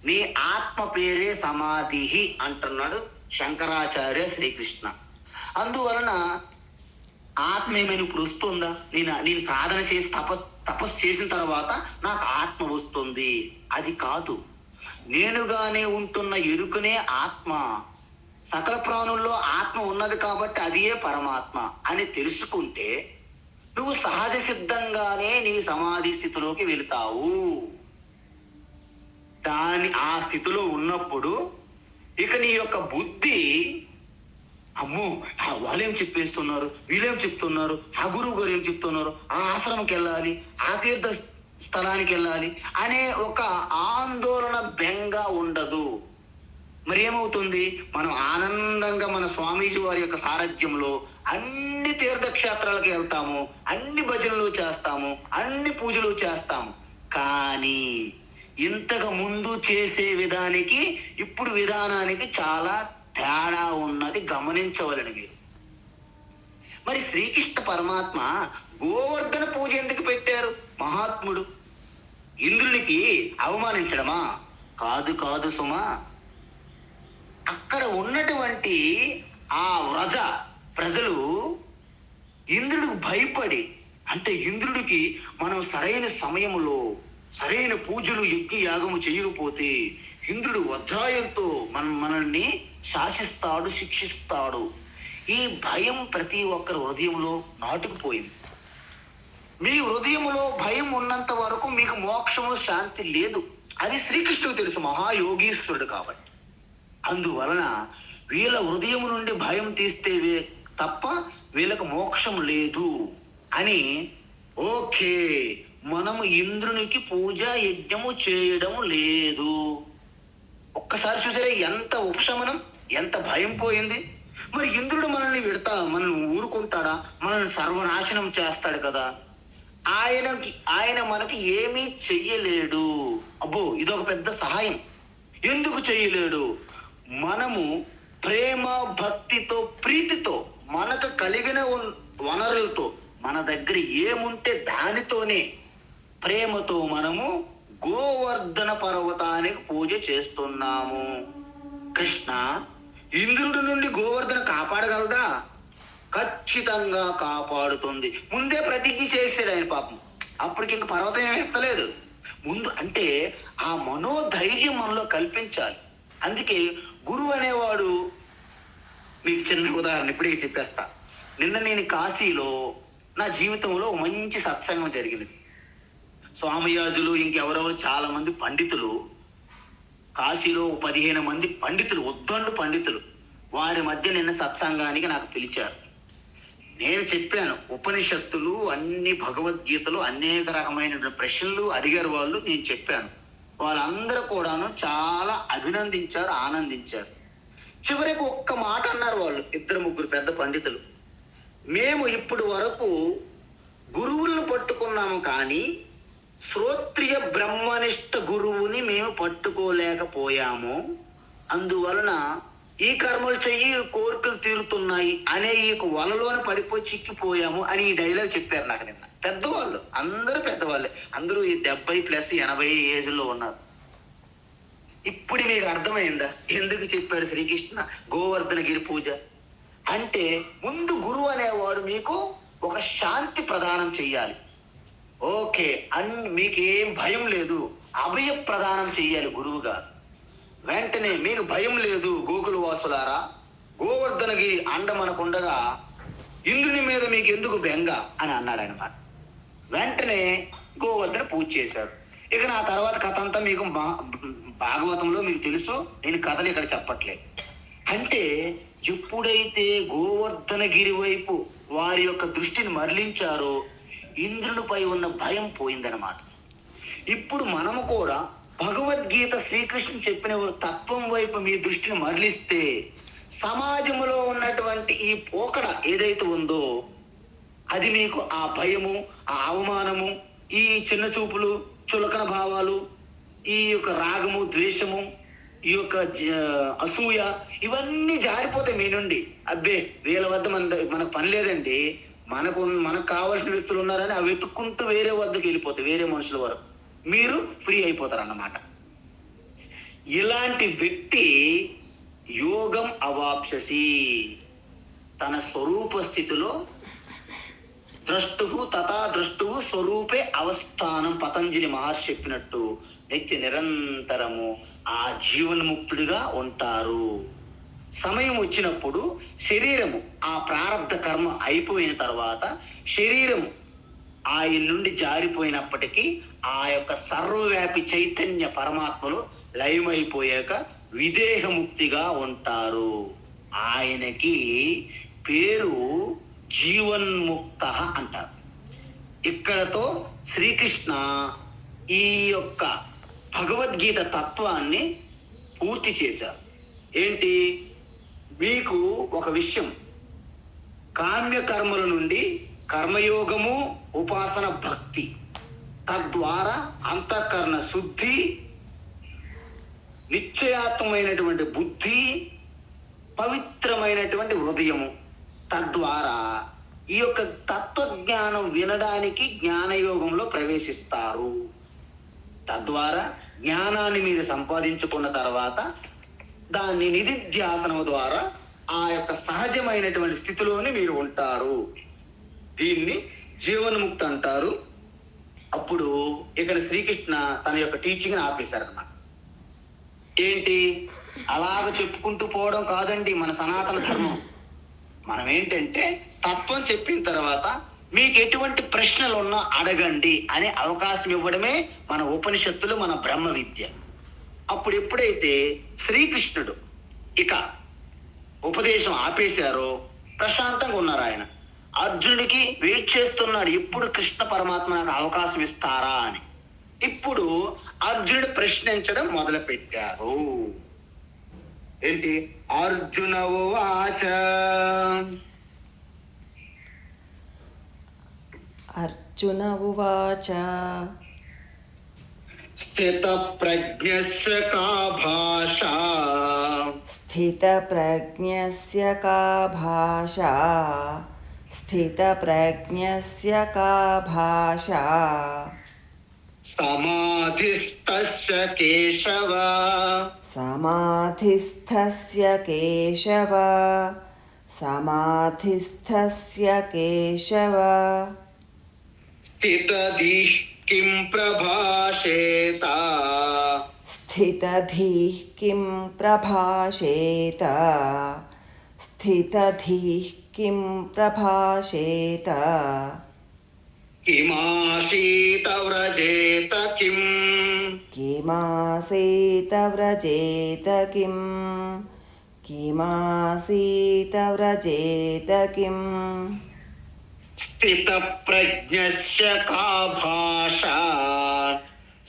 నీ ఆత్మ పేరే సమాధి అంటున్నాడు శంకరాచార్య శ్రీకృష్ణ. అందువలన ఆత్మ ఏమైనా ఇప్పుడు వస్తుందా? నేను సాధన చేసి తపస్సు చేసిన తర్వాత నాకు ఆత్మ వస్తుంది, అది కాదు. నేనుగానే ఉంటున్న ఎరుకనే ఆత్మ, సకల ప్రాణుల్లో ఆత్మ ఉన్నది కాబట్టి అదే పరమాత్మ అని తెలుసుకుంటే నువ్వు సహజ సిద్ధంగానే నీ సమాధి స్థితిలోకి వెళతావు. దాని ఆ స్థితిలో ఉన్నప్పుడు ఇక నీ యొక్క బుద్ధి, అమ్మో వాళ్ళేం చెప్పేస్తున్నారు, వీళ్ళేం చెప్తున్నారు, ఆ గురువు గారు ఏం చెప్తున్నారు, ఆ ఆశ్రమంకి వెళ్ళాలి, ఆ తీర్థ స్థలానికి వెళ్ళాలి అనే ఒక ఆందోళన, బెంగ ఉండదు. మరి ఏమవుతుంది? మనం ఆనందంగా మన స్వామీజీ వారి యొక్క సారథ్యంలో అన్ని తీర్థక్షేత్రాలకు వెళ్తాము, అన్ని భజనలు చేస్తాము, అన్ని పూజలు చేస్తాము. కానీ ఇంతకు ముందు చేసే విధానికి ఇప్పుడు విధానానికి చాలా తేడా ఉన్నది, గమనించవలని మీరు. మరి శ్రీకృష్ణ పరమాత్మ గోవర్ధన పూజ ఎందుకు పెట్టారు? మహాత్ముడు ఇంద్రునికి అవమానించడమా? కాదు కాదు సుమా. అక్కడ ఉన్నటువంటి ఆ వ్రజ ప్రజలు ఇంద్రుడికి భయపడి, అంటే ఇంద్రుడికి మనం సరైన సమయంలో సరైన పూజలు, యజ్ఞ యాగము చేయకపోతే ఇంద్రుడు వజ్రాయంతో మనల్ని శాసిస్తాడు, శిక్షిస్తాడు. ఈ భయం ప్రతి ఒక్కరి హృదయంలో నాటుకుపోయింది. మీ హృదయంలో భయం ఉన్నంత వరకు మీకు మోక్షము, శాంతి లేదు. అది శ్రీకృష్ణుడు తెలుసు, మహాయోగీశ్వరుడు కాబట్టి. అందువలన వీళ్ళ హృదయం నుండి భయం తీస్తే తప్ప వీళ్ళకు మోక్షం లేదు అని, ఓకే మనము ఇంద్రునికి పూజ యజ్ఞము చేయడం లేదు. ఒక్కసారి చూసారా ఎంత ఉపశమనం, ఎంత భయం పోయింది. మరి ఇంద్రుడు మనల్ని మనల్ని ఊరుకుంటాడా? మనల్ని సర్వనాశనం చేస్తాడు కదా. ఆయన మనకి ఏమీ చెయ్యలేడు. అబ్బో ఇదొక పెద్ద సహాయం. ఎందుకు చెయ్యలేడు? మనము ప్రేమ, భక్తితో, ప్రీతితో, మనకు కలిగిన వనరులతో, మన దగ్గర ఏముంటే దానితోనే ప్రేమతో మనము గోవర్ధన పర్వతానికి పూజ చేస్తున్నాము. కృష్ణ ఇంద్రుడి నుండి గోవర్ధన కాపాడగలదా? ఖచ్చితంగా కాపాడుతుంది. ముందే ప్రతిజ్ఞ చేశాడు ఆయన పాపం. అప్పటికి ఇంక పర్వతం ఏమి ఎత్తలేదు. ముందు అంటే ఆ మనోధైర్యం మనలో కల్పించాలి. అందుకే గురువు అనేవాడు, మీకు చిన్న ఉదాహరణ ఇప్పుడే చెప్పేస్తా. నిన్న నేను కాశీలో నా జీవితంలో మంచి సత్సంగం జరిగింది. స్వామియాజులు, ఇంకెవరెవరు చాలా మంది పండితులు, కాశీలో 15 మంది పండితులు, ఉద్దండు పండితులు, వారి మధ్య నిన్న సత్సంగానికి నాకు పిలిచారు. నేను చెప్పాను ఉపనిషత్తులు, అన్ని భగవద్గీతలు, అనేక రకమైన ప్రశ్నలు అడిగారు వాళ్ళు. నేను చెప్పాను. వాళ్ళందరూ కూడాను చాలా అభినందించారు, ఆనందించారు. చివరికి ఒక్క మాట అన్నారు వాళ్ళు, 2-3 పెద్ద పండితులు. మేము ఇప్పుడు వరకు గురువులను పట్టుకున్నాము కానీ శ్రోత్రియ బ్రహ్మనిష్ట గురువుని మేము పట్టుకోలేకపోయాము. అందువలన ఈ కర్మలు చెయ్యి, కోరికలు తీరుతున్నాయి అనే ఈ వలలోనే పడిపోయి చిక్కిపోయాము అని ఈ డైలాగ్ చెప్పారు నాకు నిన్న. పెద్దవాళ్ళు, అందరూ పెద్దవాళ్ళే, అందరూ ఈ 70+ 80 ఏజ్లో ఉన్నారు. ఇప్పుడు మీకు అర్థమైందా ఎందుకు చెప్పాడు శ్రీకృష్ణ గోవర్ధనగిరి పూజ అంటే? ముందు గురువు అనేవాడు మీకు ఒక శాంతి ప్రదానం చెయ్యాలి. ఓకే, మీకేం భయం లేదు, అభయ ప్రదానం చెయ్యాలి గురువుగా. వెంటనే మీకు భయం లేదు గోకుల వాసులారా, గోవర్ధనగిరి అండ మనకుండగా ఇంద్రుని మీద మీకు ఎందుకు బెంగ అని అన్నాడు ఆయన. వెంటనే గోవర్ధన పూజ చేశారు. ఇక నా తర్వాత కథ అంతా మీకు భాగవతంలో మీకు తెలుసు, నేను కథలు ఇక్కడ చెప్పట్లేదు. అంటే ఎప్పుడైతే గోవర్ధనగిరి వైపు వారి యొక్క దృష్టిని మరలించారో ఇంద్రునిపై ఉన్న భయం పోయిందనమాట. ఇప్పుడు మనము కూడా భగవద్గీత శ్రీకృష్ణ చెప్పిన తత్వం వైపు మీ దృష్టిని మరలిస్తే సమాజంలో ఉన్నటువంటి ఈ పోకడ ఏదైతే ఉందో అది మీకు ఆ భయము, ఆ అవమానము, ఈ చిన్న చూపులు, చులకన భావాలు, ఈ యొక్క రాగము, ద్వేషము, ఈ యొక్క అసూయ, ఇవన్నీ జారిపోతాయి మీ నుండి. అబ్బే వీళ్ళ వద్ద మనకు పని లేదండి, మనకు కావాల్సిన వ్యక్తులు ఉన్నారని అవి వెతుక్కుంటూ వేరే వద్దకు వెళ్ళిపోతాయి, వేరే మనుషుల వరకు మీరు ఫ్రీ అయిపోతారు అన్నమాట. ఇలాంటి వ్యక్తి యోగం అవాప్ససి, తన స్వరూప స్థితిలో ద్రష్టు తథా ద్రష్టు స్వరూపే అవస్థానం, పతంజలి మహర్షి చెప్పినట్టు నిత్య నిరంతరము ఆ జీవన్ముక్తుడిగా ఉంటారు. సమయం వచ్చినప్పుడు శరీరము, ఆ ప్రారంధ కర్మ అయిపోయిన తర్వాత శరీరము ఆయన నుండి జారిపోయినప్పటికీ ఆ యొక్క సర్వవ్యాపి చైతన్య పరమాత్మలో లయమైపోయాక విదేహముక్తిగా ఉంటారు. ఆయనకి పేరు జీవన్ముక్త అంటారు. ఇక్కడతో శ్రీకృష్ణ ఈ యొక్క భగవద్గీత తత్వాన్ని పూర్తి చేశారు. ఏంటి? మీకు ఒక విషయం, కామ్యకర్మల నుండి కర్మయోగము, ఉపాసన, భక్తి, తద్వారా అంతఃకరణ శుద్ధి, నిశ్చయాత్మైనటువంటి బుద్ధి, పవిత్రమైనటువంటి హృదయము, తద్వారా ఈ యొక్క తత్వజ్ఞానం వినడానికి జ్ఞానయోగంలో ప్రవేశిస్తారు. తద్వారా జ్ఞానాన్ని మీరు సంపాదించుకున్న తర్వాత దాన్ని నిధిధ్యాసనం ద్వారా ఆ యొక్క సహజమైనటువంటి స్థితిలోనే మీరు ఉంటారు. దీన్ని జీవన్ముక్తి అంటారు. అప్పుడు ఇక్కడ శ్రీకృష్ణ తన యొక్క టీచింగ్ని ఆపేశారన్నమాట. ఏంటి? అలాగ చెప్పుకుంటూ పోవడం కాదండి మన సనాతన ధర్మం. మనం ఏంటంటే తత్వం చెప్పిన తర్వాత మీకు ఎటువంటి ప్రశ్నలు ఉన్నా అడగండి అనే అవకాశం ఇవ్వడమే మన ఉపనిషత్తులు, మన బ్రహ్మ విద్య. అప్పుడు ఎప్పుడైతే శ్రీకృష్ణుడు ఇక ఉపదేశం ఆపేశారో ప్రశాంతంగా ఉన్నారు ఆయన. అర్జునుడికి వెయిట్ చేస్తున్నాడు, ఎప్పుడు కృష్ణ పరమాత్మ నాకు అవకాశం ఇస్తారా అని. ఇప్పుడు అర్జునుడు ప్రశ్నించడం మొదలు పెట్టారు. ఏంటి? అర్జున ఉవాచ అర్జున ఉవాచ స్థితప్రజ్ఞస్య కా భాషా స్థితప్రజ్ఞస్య కా భాషా స్థితప్రజ్ఞస్య కా భాషా సమాధిస్తస్య కేశవ సమాధిస్థస్య కేశవ సమాధిస్థస్య కేశవ స్థితధీః కిం ప్రభాషేత స్థితధీః కిం ప్రభాషేత స్థితధీః కిం ప్రభాషేత కిమాసీత వ్రజేత కిం కిమాసీత వ్రజేత కిం కిమాసీత వ్రజేత కిం స్థితప్రజ్ఞస్య కా భాషా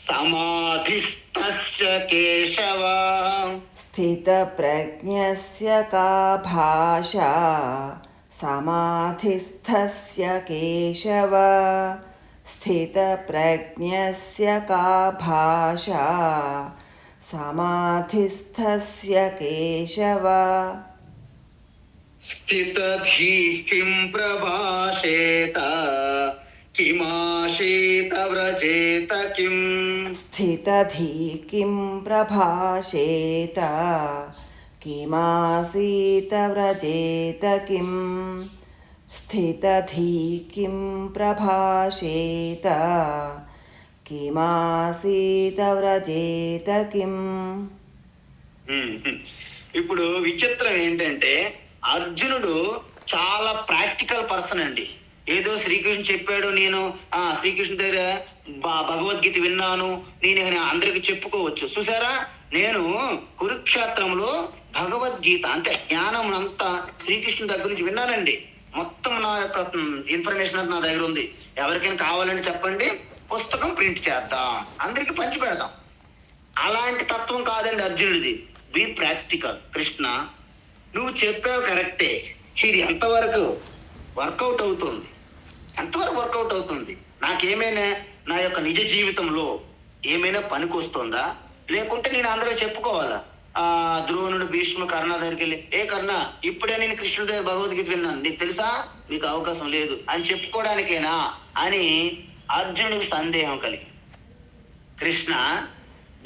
సమాధిస్తస్య కేశవ స్థితప్రజ్ఞస్య కా భాషా సమాధిస్థస్య కేశవ స్థితప్రజ్ఞస్య కా భాషా సమాధిస్థస్య కేశవ స్థితధీః కిం ప్రభాషేత కిమాసీత వ్రజేత కిం స్థితధీః కిం ప్రభాషేత కిమాసీత వ్రజేత కిం స్థితధీః కిం ప్రభాషేత కిమాసీత వ్రజేత కిం. ఇప్పుడు విచిత్రం ఏంటంటే అర్జునుడు చాలా ప్రాక్టికల్ పర్సన్ అండి. ఏదో శ్రీకృష్ణ చెప్పాడు, నేను శ్రీకృష్ణ దగ్గర భగవద్గీత విన్నాను, నేను అందరికి చెప్పుకోవచ్చు. చూసారా, నేను కురుక్షేత్రంలో భగవద్గీత అంటే జ్ఞానం అంతా శ్రీకృష్ణ దగ్గర నుంచి విన్నానండి. మొత్తం నా యొక్క ఇన్ఫర్మేషన్ అంతా నా దగ్గర ఉంది. ఎవరికైనా కావాలంటే చెప్పండి, పుస్తకం ప్రింట్ చేద్దాం, అందరికి పంచి పెడదాం. అలాంటి తత్వం కాదండి అర్జునుడిది. Be practical. కృష్ణ, నువ్వు చెప్పావు కరెక్టే, ఇది ఎంతవరకు వర్కౌట్ అవుతుంది, ఎంతవరకు వర్కౌట్ అవుతుంది, నాకేమైనా నా యొక్క నిజ జీవితంలో ఏమైనా పనికొస్తుందా, లేకుంటే నేను అందరూ చెప్పుకోవాలా? ద్రోణుడు, భీష్ముడు, కర్ణ దగ్గరికి వెళ్ళి, ఏ కర్ణ, ఇప్పుడే నేను కృష్ణుడి దగ్గర భగవద్గీత విన్నాను, నీకు తెలుసా, నీకు అవకాశం లేదు అని చెప్పుకోవడానికేనా అని అర్జునుడికి సందేహం కలిగి, కృష్ణ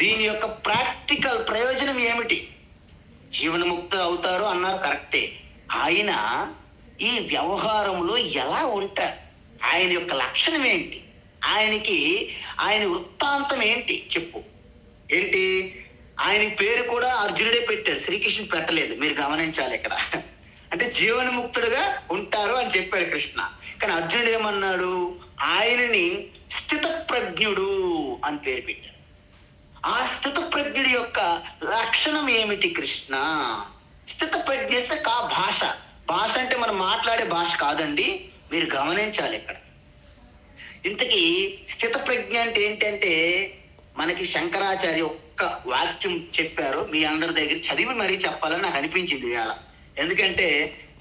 దీని యొక్క ప్రాక్టికల్ ప్రయోజనం ఏమిటి? జీవనముక్త అవుతారు అన్నారు కరెక్టే. ఆయన ఈ వ్యవహారంలో ఎలా ఉంటారు, ఆయన యొక్క లక్షణం ఏంటి, ఆయన వృత్తాంతం ఏంటి చెప్పు. ఏంటి? ఆయన పేరు కూడా అర్జునుడే పెట్టాడు, శ్రీకృష్ణుడు పెట్టలేదు. మీరు గమనించాలి ఇక్కడ. అంటే జీవనముక్తుడుగా ఉంటారు అని చెప్పాడు కృష్ణ. కానీ అర్జునుడు ఏమన్నాడు? ఆయనని స్థితప్రజ్ఞుడు అని పేరు పెట్టాడు. ఆ స్థితప్రజ్ఞుడి యొక్క లక్షణం ఏమిటి కృష్ణ? స్థిత ప్రజ్ఞస్య కా భాష. భాష అంటే మనం మాట్లాడే భాష కాదండి, మీరు గమనించాలి ఇక్కడ. ఇంతకీ స్థిత ప్రజ్ఞ అంటే ఏంటంటే మనకి శంకరాచార్య ఒక్క వాక్యం చెప్పారు, మీ అందరి దగ్గర చదివి మరీ చెప్పాలని నాకు అనిపించింది ఇవాళ. ఎందుకంటే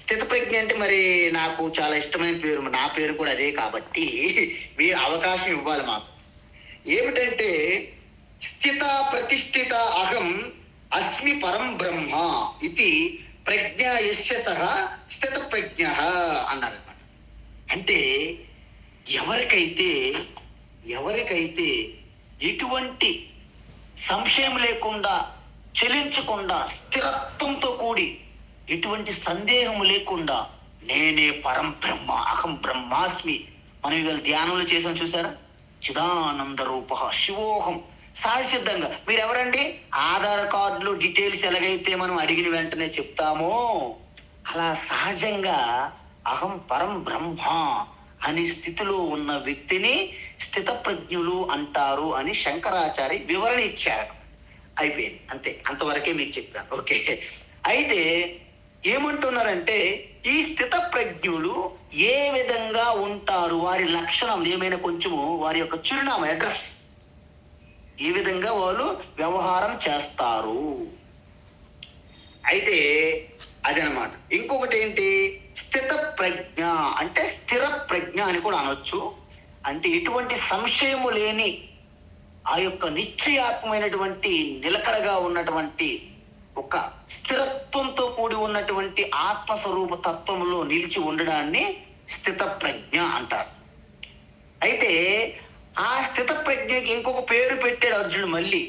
స్థిత ప్రజ్ఞ అంటే మరి నాకు చాలా ఇష్టమైన పేరు, నా పేరు కూడా అదే, కాబట్టి మీరు అవకాశం ఇవ్వాలి మాకు. ఏమిటంటే స్థిత ప్రతిష్ఠిత అహం అస్మి పరం బ్రహ్మ ఇది ప్రజ్ఞ యస్య సహ స్థిత ప్రజ్ఞ అన్నారన్నమాట. అంటే ఎవరికైతే ఎటువంటి సంశయం లేకుండా, చలించకుండా, స్థిరత్వంతో కూడి, ఎటువంటి సందేహం లేకుండా నేనే పరం బ్రహ్మ, అహం బ్రహ్మాస్మి. మనం ఇవాళ ధ్యానంలో చేసాం చూసారా, చిదానంద రూప శివోహం. సహజసిద్ధంగా మీరు ఎవరండి, ఆధార్ కార్డులో డీటెయిల్స్ ఎలాగైతే మనం అడిగిన వెంటనే చెప్తామో అలా సహజంగా అహం పరం బ్రహ్మ అనే స్థితిలో ఉన్న వ్యక్తిని స్థిత ప్రజ్ఞులు అంటారు అని శంకరాచార్య వివరణ ఇచ్చారు. అయిపోయింది, అంతే, అంతవరకే మీకు చెప్పాను. ఓకే, అయితే ఏమంటున్నారంటే ఈ స్థిత ప్రజ్ఞులు ఏ విధంగా ఉంటారు, వారి లక్షణం ఏమైనా కొంచెము, వారి యొక్క చిరునామా అడ్రస్, ఏ విధంగా వాళ్ళు వ్యవహారం చేస్తారు. అయితే అదనమాట. ఇంకొకటి ఏంటి, స్థిత ప్రజ్ఞ అంటే స్థిర ప్రజ్ఞ అని కూడా అనొచ్చు. అంటే ఎటువంటి సంశయము లేని ఆ యొక్క నిశ్చయాత్మకమైనటువంటి నిలకడగా ఉన్నటువంటి ఒక స్థిరత్వంతో కూడి ఉన్నటువంటి ఆత్మస్వరూప తత్వంలో నిలిచి ఉండడాన్ని స్థిత ప్రజ్ఞ అంటారు. అయితే ఆ స్థిత ప్రజ్ఞకి ఇంకొక పేరు పెట్టాడు అర్జునుడు మళ్ళీ,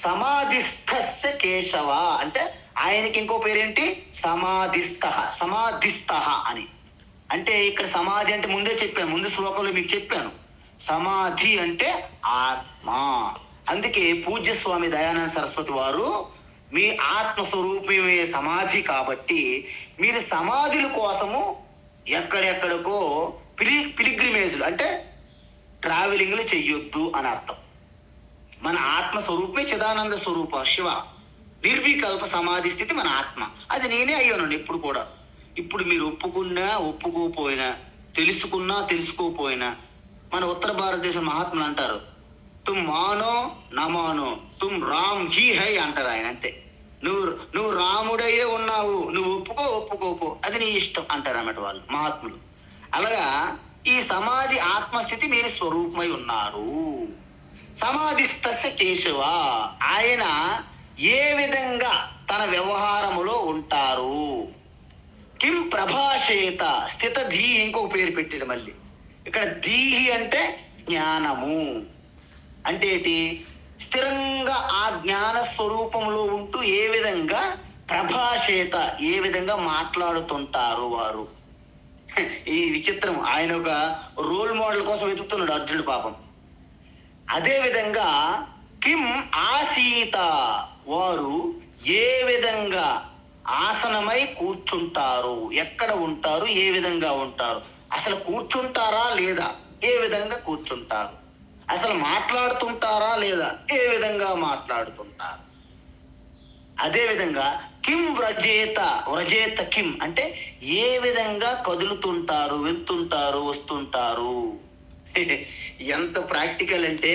సమాధిస్థస్య కేశవ. అంటే ఆయనకి ఇంకో పేరేంటి, సమాధిస్థ అని. అంటే ఇక్కడ సమాధి అంటే ముందే చెప్పాను, ముందు శ్లోకంలో మీకు చెప్పాను, సమాధి అంటే ఆత్మ. అందుకే పూజ్య స్వామి దయానంద సరస్వతి వారు మీ ఆత్మస్వరూపమే సమాధి కాబట్టి మీరు సమాధుల కోసము ఎక్కడెక్కడికో పిలిగ్రిమేజ్లు అంటే ట్రావెలింగ్లు చెయ్యొద్దు అని అర్థం. మన ఆత్మస్వరూపే చిదానంద స్వరూప శివ, నిర్వికల్ప సమాధి స్థితి మన ఆత్మ. అది నేనే అయ్యానండి ఇప్పుడు కూడా. ఇప్పుడు మీరు ఒప్పుకున్నా ఒప్పుకోపోయినా, తెలుసుకున్నా తెలుసుకోపోయినా, మన ఉత్తర భారతదేశం మహాత్ములు అంటారు, తుమ్ మానో నా మానో తుమ్ రామ్ హీ హై అంటారు ఆయన. అంతే, నువ్వు రాముడయ్యే ఉన్నావు, నువ్వు ఒప్పుకోపో అది నీ ఇష్టం అంటారు అన్నమాట వాళ్ళు మహాత్ములు. అలాగా ఈ సమాధి ఆత్మస్థితి మీరు స్వరూపమై ఉన్నారు. సమాధిస్థస్య కేశవ, ఆయన ఏ విధంగా తన వ్యవహారములో ఉంటారు. కిం ప్రభాషేత, స్థిత ధీహి ఇంకొక పేరు పెట్టాడు మళ్ళీ. ఇక్కడ ధీహి అంటే జ్ఞానము. అంటే ఏంటి, స్థిరంగా ఆ జ్ఞాన స్వరూపంలో ఉంటూ ఏ విధంగా ప్రభాషేత, ఏ విధంగా మాట్లాడుతుంటారు వారు. ఈ విచిత్రం, ఆయన ఒక రోల్ మోడల్ కోసం వెతుకుతున్నాడు అర్జునుడు పాపం. అదే విధంగా కిం ఆసీత, వారు ఏ విధంగా ఆసనమై కూర్చుంటారు, ఎక్కడ ఉంటారు, ఏ విధంగా ఉంటారు, అసలు కూర్చుంటారా లేదా, ఏ విధంగా కూర్చుంటారు, అసలు మాట్లాడుతుంటారా లేదా, ఏ విధంగా మాట్లాడుతుంటారు. అదేవిధంగా కిం వ్రజేత కిం అంటే ఏ విధంగా కదులుతుంటారు, వెళ్తుంటారు, వస్తుంటారు. ఎంత ప్రాక్టికల్ అంటే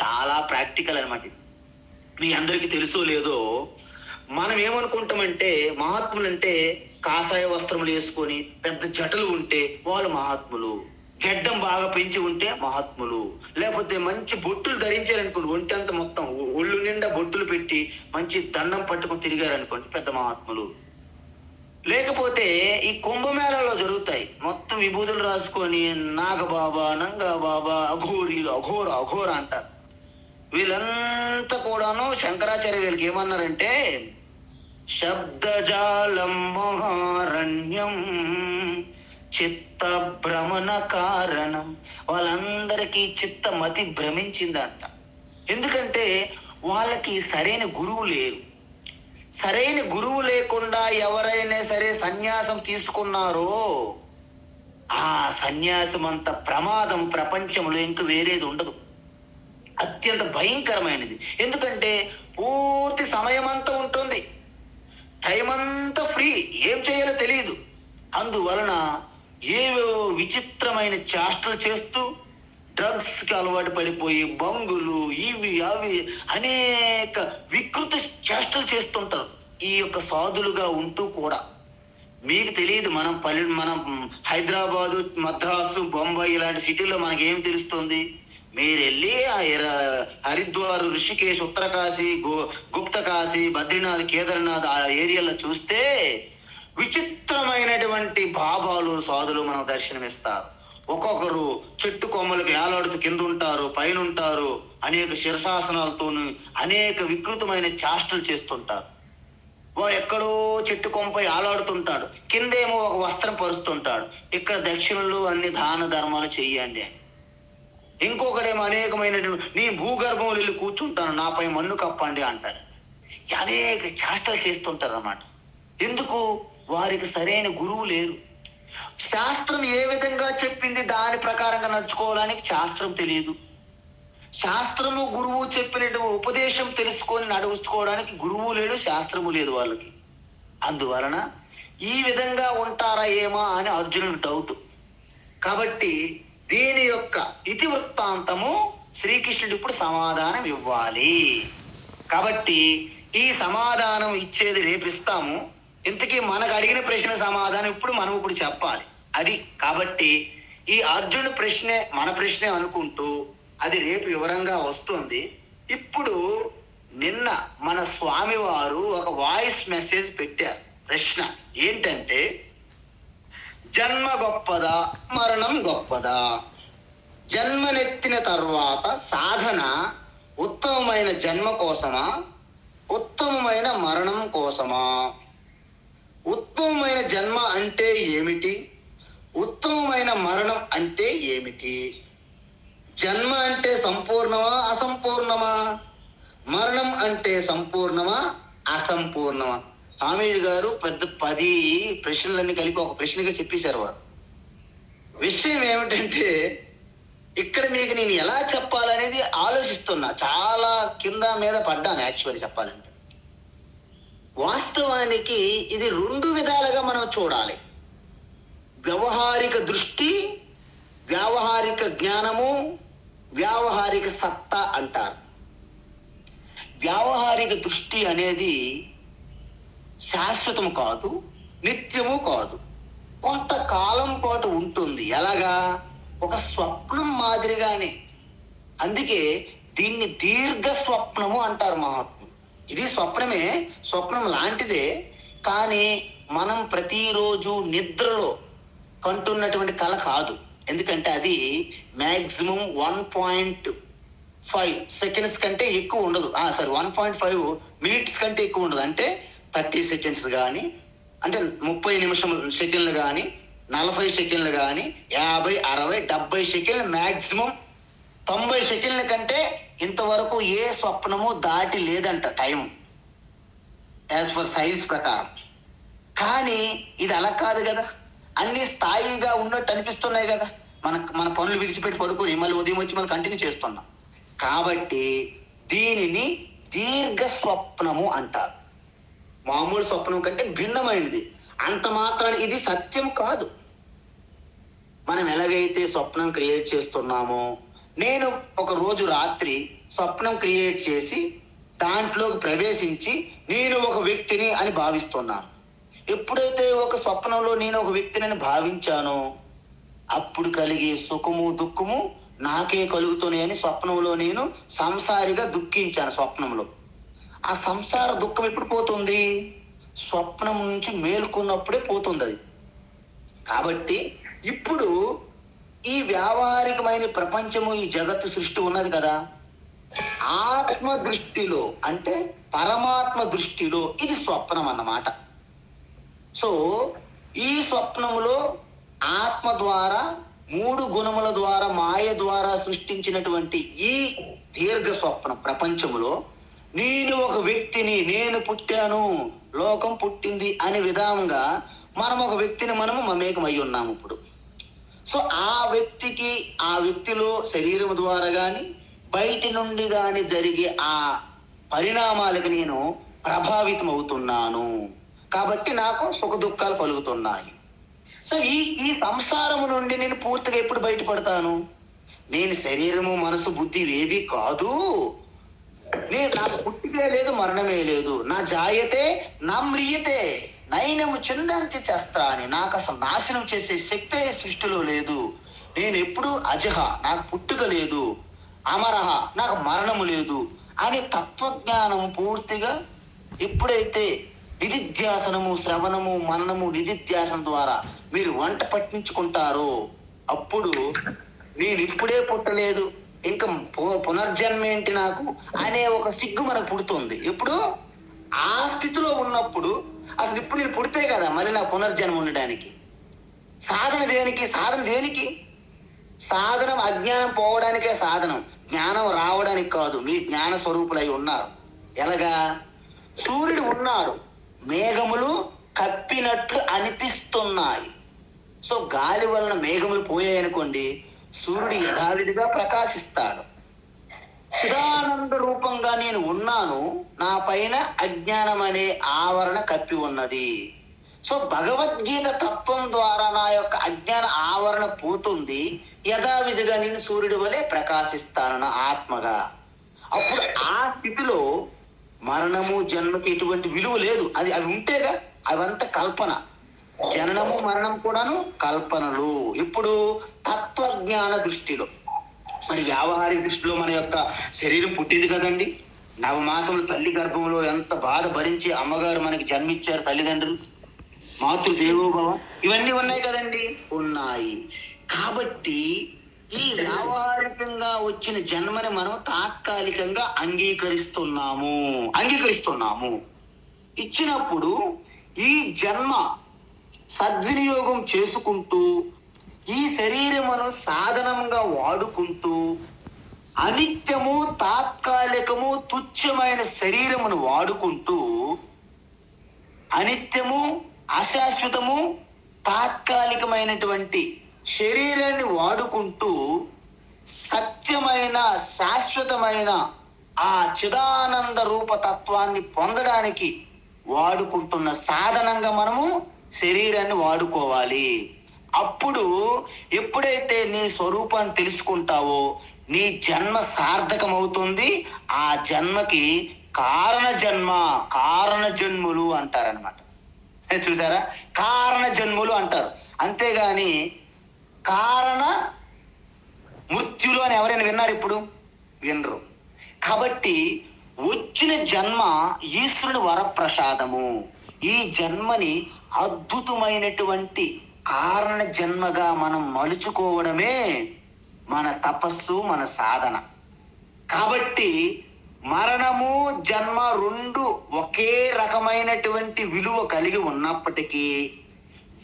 చాలా ప్రాక్టికల్ అనమాట. మీ అందరికీ తెలుసో లేదో, మనం ఏమనుకుంటామంటే మహాత్ములు అంటే కాషాయ వస్త్రములు వేసుకొని పెద్ద జటలు ఉంటే వాళ్ళు మహాత్ములు, గెడ్డం బాగా పెంచి ఉంటే మహాత్ములు, లేకపోతే మంచి బొట్టులు ధరించారనుకోండి, ఒంటి అంతా మొత్తం ఒళ్ళు నిండా బొట్టులు పెట్టి మంచి దండం పట్టుకొని తిరిగారనుకోండి పెద్ద మహాత్ములు. లేకపోతే ఈ కుంభమేళాలో జరుగుతాయి, మొత్తం విభూతులు రాసుకొని నాగబాబా, నంగబాబా, అఘోర అంటారు. వీళ్ళంతా కూడాను శంకరాచార్య వీళ్ళకి ఏమన్నారంటే శబ్దజాలం మహారణ్యం చిత్త భ్రమణ కారణం. వాళ్ళందరికీ చిత్త మతి భ్రమించిందంట. ఎందుకంటే వాళ్ళకి సరైన గురువు లేరు. సరైన గురువు లేకుండా ఎవరైనా సరే సన్యాసం తీసుకున్నారో ఆ సన్యాసం అంత ప్రమాదం ప్రపంచంలో ఇంక వేరేది ఉండదు. అత్యంత భయంకరమైనది. ఎందుకంటే పూర్తి సమయం అంతా ఉంటుంది, టైం అంతా ఫ్రీ, ఏం చేయాలో తెలియదు. అందువలన ఏవో విచిత్రమైన చేష్టలు చేస్తూ డ్రగ్స్కి అలవాటు పడిపోయి బంగులు ఇవి అవి అనేక వికృత చేష్టలు చేస్తుంటారు ఈ యొక్క సాధులుగా ఉంటూ కూడా. మీకు తెలియదు, మనం హైదరాబాదు, మద్రాసు, బొంబాయి ఇలాంటి సిటీలో మనకి ఏం తెలుస్తుంది? మీరు వెళ్ళి హరిద్వార్, ఋషికేశ్, ఉత్తరకాశీ, గుప్తకాశీ, బద్రీనాథ్, కేదార్నాథ్ ఆ ఏరియాలో చూస్తే విచిత్రమైనటువంటి బాబాలు, సాధులు మనకు దర్శనమిస్తారు. ఒక్కొక్కరు చెట్టు కొమ్మలకు ఏలాడుతూ కింద ఉంటారు, పైన ఉంటారు, అనేక శిరశాసనాలతో అనేక వికృతమైన చేష్టలు చేస్తుంటారు. వాడు ఎక్కడో చెట్టు కొమ్మపై ఆలాడుతుంటాడు, కిందేమో ఒక వస్త్రం పరుస్తుంటాడు, ఇక్కడ దక్షిణలు అన్ని దాన ధర్మాలు చెయ్యండి అని. ఇంకొకడేమో అనేకమైనటువంటి నీ భూగర్భంలో వెళ్ళి కూర్చుంటాను, నాపై మన్ను కప్పండి అంటాడు. అనేక చేష్టలు చేస్తుంటారు అన్నమాట. ఎందుకు? వారికి సరైన గురువు లేరు. శాస్త్రం ఏ విధంగా చెప్పింది దాని ప్రకారంగా నడుచుకోవడానికి శాస్త్రం తెలియదు. శాస్త్రము గురువు చెప్పినటువంటి ఉపదేశం తెలుసుకొని నడుచుకోవడానికి గురువు లేడు, శాస్త్రము లేదు వాళ్ళకి. అందువలన ఈ విధంగా ఉంటారా ఏమా అని అర్జునుడు డౌట్. కాబట్టి దీని యొక్క ఇతివృత్తాంతము శ్రీకృష్ణుడు ఇప్పుడు సమాధానం ఇవ్వాలి. కాబట్టి ఈ సమాధానం ఇచ్చేది రేపు ఇస్తాము. ఇంతకీ మనకు అడిగిన ప్రశ్న సమాధానం ఇప్పుడు చెప్పాలి. అది కాబట్టి ఈ అర్జునుడి ప్రశ్నే మన ప్రశ్నే అనుకుంటూ అది రేపు వివరంగా వస్తుంది. ఇప్పుడు నిన్న మన స్వామివారు ఒక వాయిస్ మెసేజ్ పెట్టారు. ప్రశ్న ఏంటంటే, జన్మ గొప్పదా, మరణం గొప్పదా? జన్మనెత్తిన తర్వాత సాధన ఉత్తమమైన జన్మ కోసమా, ఉత్తమమైన మరణం కోసమా? ఉత్తమమైన జన్మ అంటే ఏమిటి? ఉత్తమమైన మరణం అంటే ఏమిటి? జన్మ అంటే సంపూర్ణమా, అసంపూర్ణమా? మరణం అంటే సంపూర్ణమా, అసంపూర్ణమా? స్వామీజీ గారు 10 ప్రశ్నలన్నీ కలిపి ఒక ప్రశ్నగా చెప్పేశారు వారు. విషయం ఏమిటంటే, ఇక్కడ మీకు నేను ఎలా చెప్పాలనేది ఆలోచిస్తున్నా. చాలా కింద మీద పడ్డాను యాక్చువల్లీ చెప్పాలంటే. వాస్తవానికి ఇది 2 విధాలుగా మనం చూడాలి. వ్యవహారిక దృష్టి, వ్యావహారిక జ్ఞానము, వ్యావహారిక సత్తా అంటారు. వ్యావహారిక దృష్టి అనేది శాశ్వతము కాదు, నిత్యము కాదు, కొంతకాలం పాటు ఉంటుంది. ఎలాగా? ఒక స్వప్నం మాదిరిగానే. అందుకే దీన్ని దీర్ఘ స్వప్నము అంటారు మహాత్ములు. ఇది స్వప్నమే, స్వప్నం లాంటిదే. కానీ మనం ప్రతిరోజు నిద్రలో కంటున్నటువంటి కళ కాదు. ఎందుకంటే అది మ్యాక్సిమం 1.5 సెకండ్స్ కంటే ఎక్కువ ఉండదు. 1.5 మినిట్స్ కంటే ఎక్కువ ఉండదు. అంటే 30 సెకండ్స్ కానీ, అంటే 30 సెకండ్లు కానీ, 40 సెకండ్లు కానీ, 50, 60, 70 సెకండ్లు, మ్యాక్సిమం 90 సెకండ్ల కంటే ఇంతవరకు ఏ స్వప్నము దాటి లేదంట టైం, యాజ్ ఫర్ సైన్స్ ప్రకారం. కానీ ఇది అలా కాదు కదా. అన్ని స్థాయిగా ఉన్నట్టు అనిపిస్తున్నాయి కదా. మన పనులు విడిచిపెట్టి పడుకొని మళ్ళీ ఉదయం వచ్చి మనం కంటిన్యూ చేస్తున్నాం. కాబట్టి దీనిని దీర్ఘ స్వప్నము అంటారు. మామూలు స్వప్నం కంటే భిన్నమైనది. అంత మాత్రాన ఇది సత్యం కాదు. మనం ఎలాగైతే స్వప్నం క్రియేట్ చేస్తున్నామో, నేను ఒక రోజు రాత్రి స్వప్నం క్రియేట్ చేసి దాంట్లోకి ప్రవేశించి నేను ఒక వ్యక్తిని అని భావిస్తున్నాను. ఎప్పుడైతే ఒక స్వప్నంలో నేను ఒక వ్యక్తిని భావించానో అప్పుడు కలిగే సుఖము దుఃఖము నాకే కలుగుతున్నాయని స్వప్నంలో నేను సంసారిగా దుఃఖించాను. స్వప్నంలో ఆ సంసార దుఃఖం ఎప్పుడు పోతుంది? స్వప్నం నుంచి మేల్కొన్నప్పుడే పోతుంది అది. కాబట్టి ఇప్పుడు ఈ వ్యావహారికమైన ప్రపంచము, ఈ జగత్తు సృష్టి ఉన్నది కదా, ఆత్మ దృష్టిలో అంటే పరమాత్మ దృష్టిలో ఇది స్వప్నం అన్నమాట. సో ఈ స్వప్నములో ఆత్మ ద్వారా 3 గుణముల ద్వారా మాయ ద్వారా సృష్టించినటువంటి ఈ దీర్ఘ స్వప్న ప్రపంచములో నేను ఒక వ్యక్తిని, నేను పుట్టాను, లోకం పుట్టింది అనే విధంగా మనం ఒక వ్యక్తిని మనము మమేకమై ఉన్నాము ఇప్పుడు. సో ఆ వ్యక్తిలో శరీరం ద్వారా కానీ, బయటి నుండి గాని జరిగే ఆ పరిణామాలకు నేను ప్రభావితం అవుతున్నాను. కాబట్టి నాకు సుఖ దుఃఖాలు కలుగుతున్నాయి. సో ఈ ఈ సంసారము నుండి నేను పూర్తిగా ఎప్పుడు బయటపడతాను? నేను శరీరము, మనసు, బుద్ధి ఏవి కాదు. నాకు పుట్టికే లేదు, మరణమే లేదు. నా జాయతే నా మ్రియతే నైనము చిందంతి చేస్తాని. నాకు అసలు నాశనం చేసే శక్తి సృష్టిలో లేదు. నేను ఎప్పుడు అజహ, నాకు పుట్టుక లేదు, అమరహ, నాకు మరణము లేదు అని తత్వజ్ఞానం పూర్తిగా ఎప్పుడైతే నిధిధ్యాసనము, శ్రవణము, మననము, నిధిధ్యాసనం ద్వారా మీరు వంట పట్టించుకుంటారో అప్పుడు నేను ఇప్పుడే పుట్టలేదు, ఇంకా పునర్జన్మ ఏంటి నాకు అనే ఒక సిగ్గు మనకు పుడుతుంది. ఇప్పుడు ఆ స్థితిలో ఉన్నప్పుడు అసలు ఇప్పుడు నేను పుడితే కదా మళ్ళీ నా పునర్జన్మ ఉండడానికి. సాధన దేనికి? సాధనం అజ్ఞానం పోవడానికే సాధనం, జ్ఞానం రావడానికి కాదు. మీ జ్ఞాన స్వరూపులై ఉన్నారు. ఎలాగా? సూర్యుడు ఉన్నాడు, మేఘములు కప్పినట్లు అనిపిస్తున్నాయి. సో గాలి వలన మేఘములు పోయాయనుకోండి, సూర్యుడు యథావిధిగా ప్రకాశిస్తాడు. చిదానంద రూపంగా నేను ఉన్నాను, నా పైన అజ్ఞానం అనే ఆవరణ కప్పి ఉన్నది. సో భగవద్గీత తత్వం ద్వారా నా యొక్క అజ్ఞాన ఆవరణ పోతుంది. యథావిధిగా నేను సూర్యుడి వలె ప్రకాశిస్తాను నా ఆత్మగా. అప్పుడు ఆ స్థితిలో మరణము, జన్మకి ఎటువంటి విలువ లేదు. అవి ఉంటేగా, అవంతా కల్పన. జననము, మరణం కూడాను కల్పనలు. ఇప్పుడు తత్వజ్ఞాన దృష్టిలో, మరి వ్యావహారిక దృష్టిలో మన యొక్క శరీరం పుట్టింది కదండి. నవమాసములు తల్లి గర్భంలో ఎంత బాధ భరించి అమ్మగారు మనకి జన్మించారు, తల్లిదండ్రులు, మాతృదేవోభవ, ఇవన్నీ ఉన్నాయి కదండి, ఉన్నాయి. కాబట్టి ఈ వ్యావహారికంగా వచ్చిన జన్మని మనం తాత్కాలికంగా అంగీకరిస్తున్నాము. ఇచ్చినప్పుడు ఈ జన్మ సద్వినియోగం చేసుకుంటూ, ఈ శరీరమును సాధనంగా వాడుకుంటూ, అనిత్యము, తాత్కాలికము, తుచ్చమైన శరీరమును వాడుకుంటూ, అనిత్యము, అశాశ్వతము, తాత్కాలికమైనటువంటి శరీరాన్ని వాడుకుంటూ సత్యమైన, శాశ్వతమైన ఆ చిదానంద రూపతత్వాన్ని పొందడానికి వాడుకుంటున్న సాధనంగా మనము శరీరాన్ని వాడుకోవాలి. అప్పుడు ఎప్పుడైతే నీ స్వరూపాన్ని తెలుసుకుంటావో నీ జన్మ సార్థకమవుతుంది. ఆ జన్మకి కారణ జన్ములు అంటారనమాట. చూసారా, కారణ జన్ములు అంటారు. అంతేగాని కారణ మృత్యులు అని ఎవరైనా విన్నారు? ఇప్పుడు వినరు. కాబట్టి వచ్చిన జన్మ ఈశ్వరుని వరప్రసాదము. ఈ జన్మని అద్భుతమైనటువంటి కారణ జన్మగా మనం మలుచుకోవడమే మన తపస్సు, మన సాధన. కాబట్టి మరణము, జన్మ రెండు ఒకే రకమైనటువంటి విలువ కలిగి ఉన్నప్పటికీ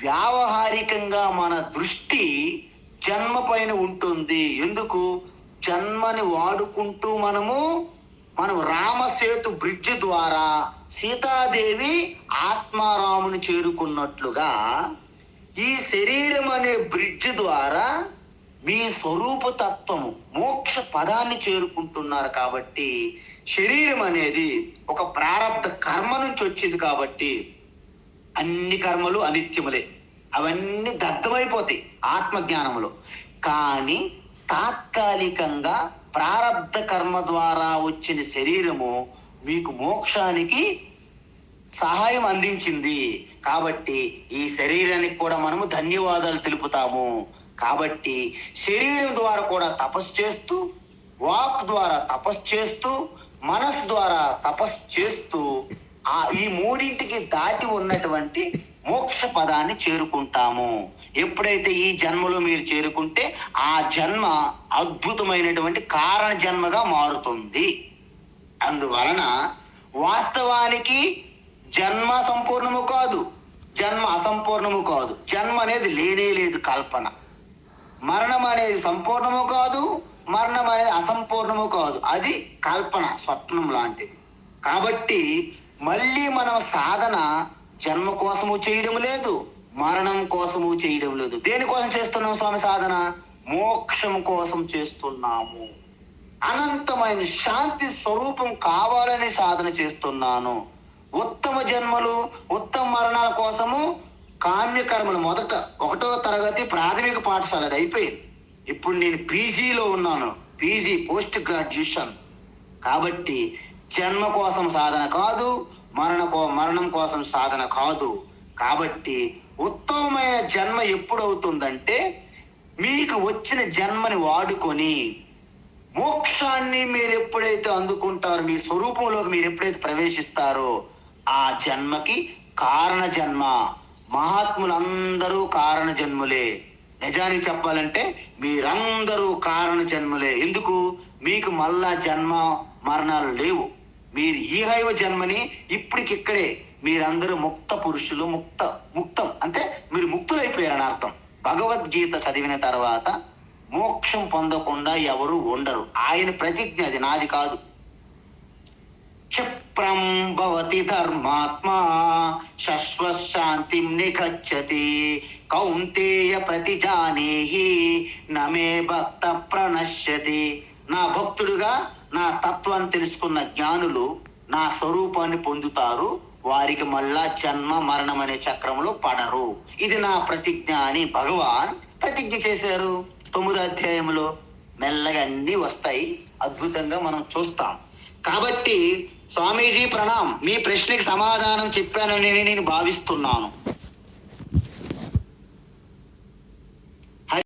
వ్యావహారికంగా మన దృష్టి జన్మ పైన ఉంటుంది. ఎందుకు? జన్మని వాడుకుంటూ మనం రామసేతు బ్రిడ్జ్ ద్వారా సీతాదేవి ఆత్మారాముని చేరుకున్నట్లుగా ఈ శరీరం అనే బ్రిడ్జ్ ద్వారా మీ స్వరూప తత్వము, మోక్ష పదాన్ని చేరుకుంటున్నారు. కాబట్టి శరీరం అనేది ఒక ప్రారబ్ధ కర్మ నుంచి వచ్చింది. కాబట్టి అన్ని కర్మలు అనిత్యములే, అవన్నీ దగ్ధమైపోతాయి ఆత్మజ్ఞానములో. కానీ తాత్కాలికంగా ప్రారబ్ధ కర్మ ద్వారా వచ్చిన శరీరము మీకు మోక్షానికి సహాయం అందించింది. కాబట్టి ఈ శరీరానికి కూడా మనము ధన్యవాదాలు తెలుపుతాము. కాబట్టి శరీరం ద్వారా కూడా తపస్సు చేస్తూ, వాక్ ద్వారా తపస్సు చేస్తూ, మనస్సు ద్వారా తపస్సు చేస్తూ ఈ మూడింటికి దాటి ఉన్నటువంటి మోక్ష పదాన్ని చేరుకుంటాము. ఎప్పుడైతే ఈ జన్మలో మీరు చేరుకుంటే ఆ జన్మ అద్భుతమైనటువంటి కారణ జన్మగా మారుతుంది. అందువలన వాస్తవానికి జన్మ సంపూర్ణము కాదు, జన్మ అసంపూర్ణము కాదు. జన్మ అనేది లేనే లేదు, కల్పన. మరణం అనేది సంపూర్ణము కాదు, మరణం అనేది అసంపూర్ణము కాదు, అది కల్పన, స్వప్నం లాంటిది. కాబట్టి మళ్ళీ మనం సాధన జన్మ కోసము చేయడం లేదు, మరణం కోసము చేయడం లేదు. దేనికోసం చేస్తున్నాం స్వామి సాధన? మోక్షం కోసం చేస్తున్నాము. అనంతమైన శాంతి స్వరూపం కావాలని సాధన చేస్తున్నాను. ఉత్తమ జన్మలు, ఉత్తమ మరణాల కోసము కామ్యకర్మలు మొదట 1వ తరగతి ప్రాథమిక పాఠశాల అది అయిపోయింది. ఇప్పుడు నేను పీజీలో ఉన్నాను, పీజీ పోస్ట్ గ్రాడ్యుయేషన్. కాబట్టి జన్మ కోసం సాధన కాదు, మరణం కోసం సాధన కాదు. కాబట్టి ఉత్తమమైన జన్మ ఎప్పుడవుతుందంటే మీకు వచ్చిన జన్మని వాడుకొని మోక్షాన్ని మీరు ఎప్పుడైతే అందుకుంటారో, మీ స్వరూపంలోకి మీరు ఎప్పుడైతే ప్రవేశిస్తారో ఆ జన్మకి కారణ జన్మ. మహాత్ములందరూ కారణ జన్ములే. నిజానికి చెప్పాలంటే మీరందరూ కారణ జన్ములే. ఎందుకు? మీకు మళ్ళా జన్మ మరణాలు లేవు. మీరు ఈ హైవ జన్మని ఇప్పటికిక్కడే మీరందరూ ముక్త పురుషులు. ముక్తం అంటే మీరు ముక్తులైపోయారని అర్థం. భగవద్గీత చదివిన తర్వాత మోక్షం పొందకుండా ఎవరు ఉండరు. ఆయన ప్రతిజ్ఞ, అది నాది కాదు. క్షిప్రం భవతి ధర్మాత్మా శశ్వశాంతిం నిగచ్చతి కౌంతేయ ప్రతిజానేహి నమే భక్త ప్రణశ్యతి. నా భక్తుడుగా నా తత్వాన్ని తెలుసుకున్న జ్ఞానులు నా స్వరూపాన్ని పొందుతారు. వారికి మళ్ళా జన్మ మరణం అనే చక్రంలో పడరు. ఇది నా ప్రతిజ్ఞ అని భగవాన్ ప్రతిజ్ఞ చేశారు 9వ అధ్యాయంలో. మెల్లగా అన్నీ వస్తాయి, అద్భుతంగా మనం చూస్తాం. కాబట్టి స్వామీజీ ప్రణాం. మీ ప్రశ్నకి సమాధానం చెప్పానని నేను భావిస్తున్నాను.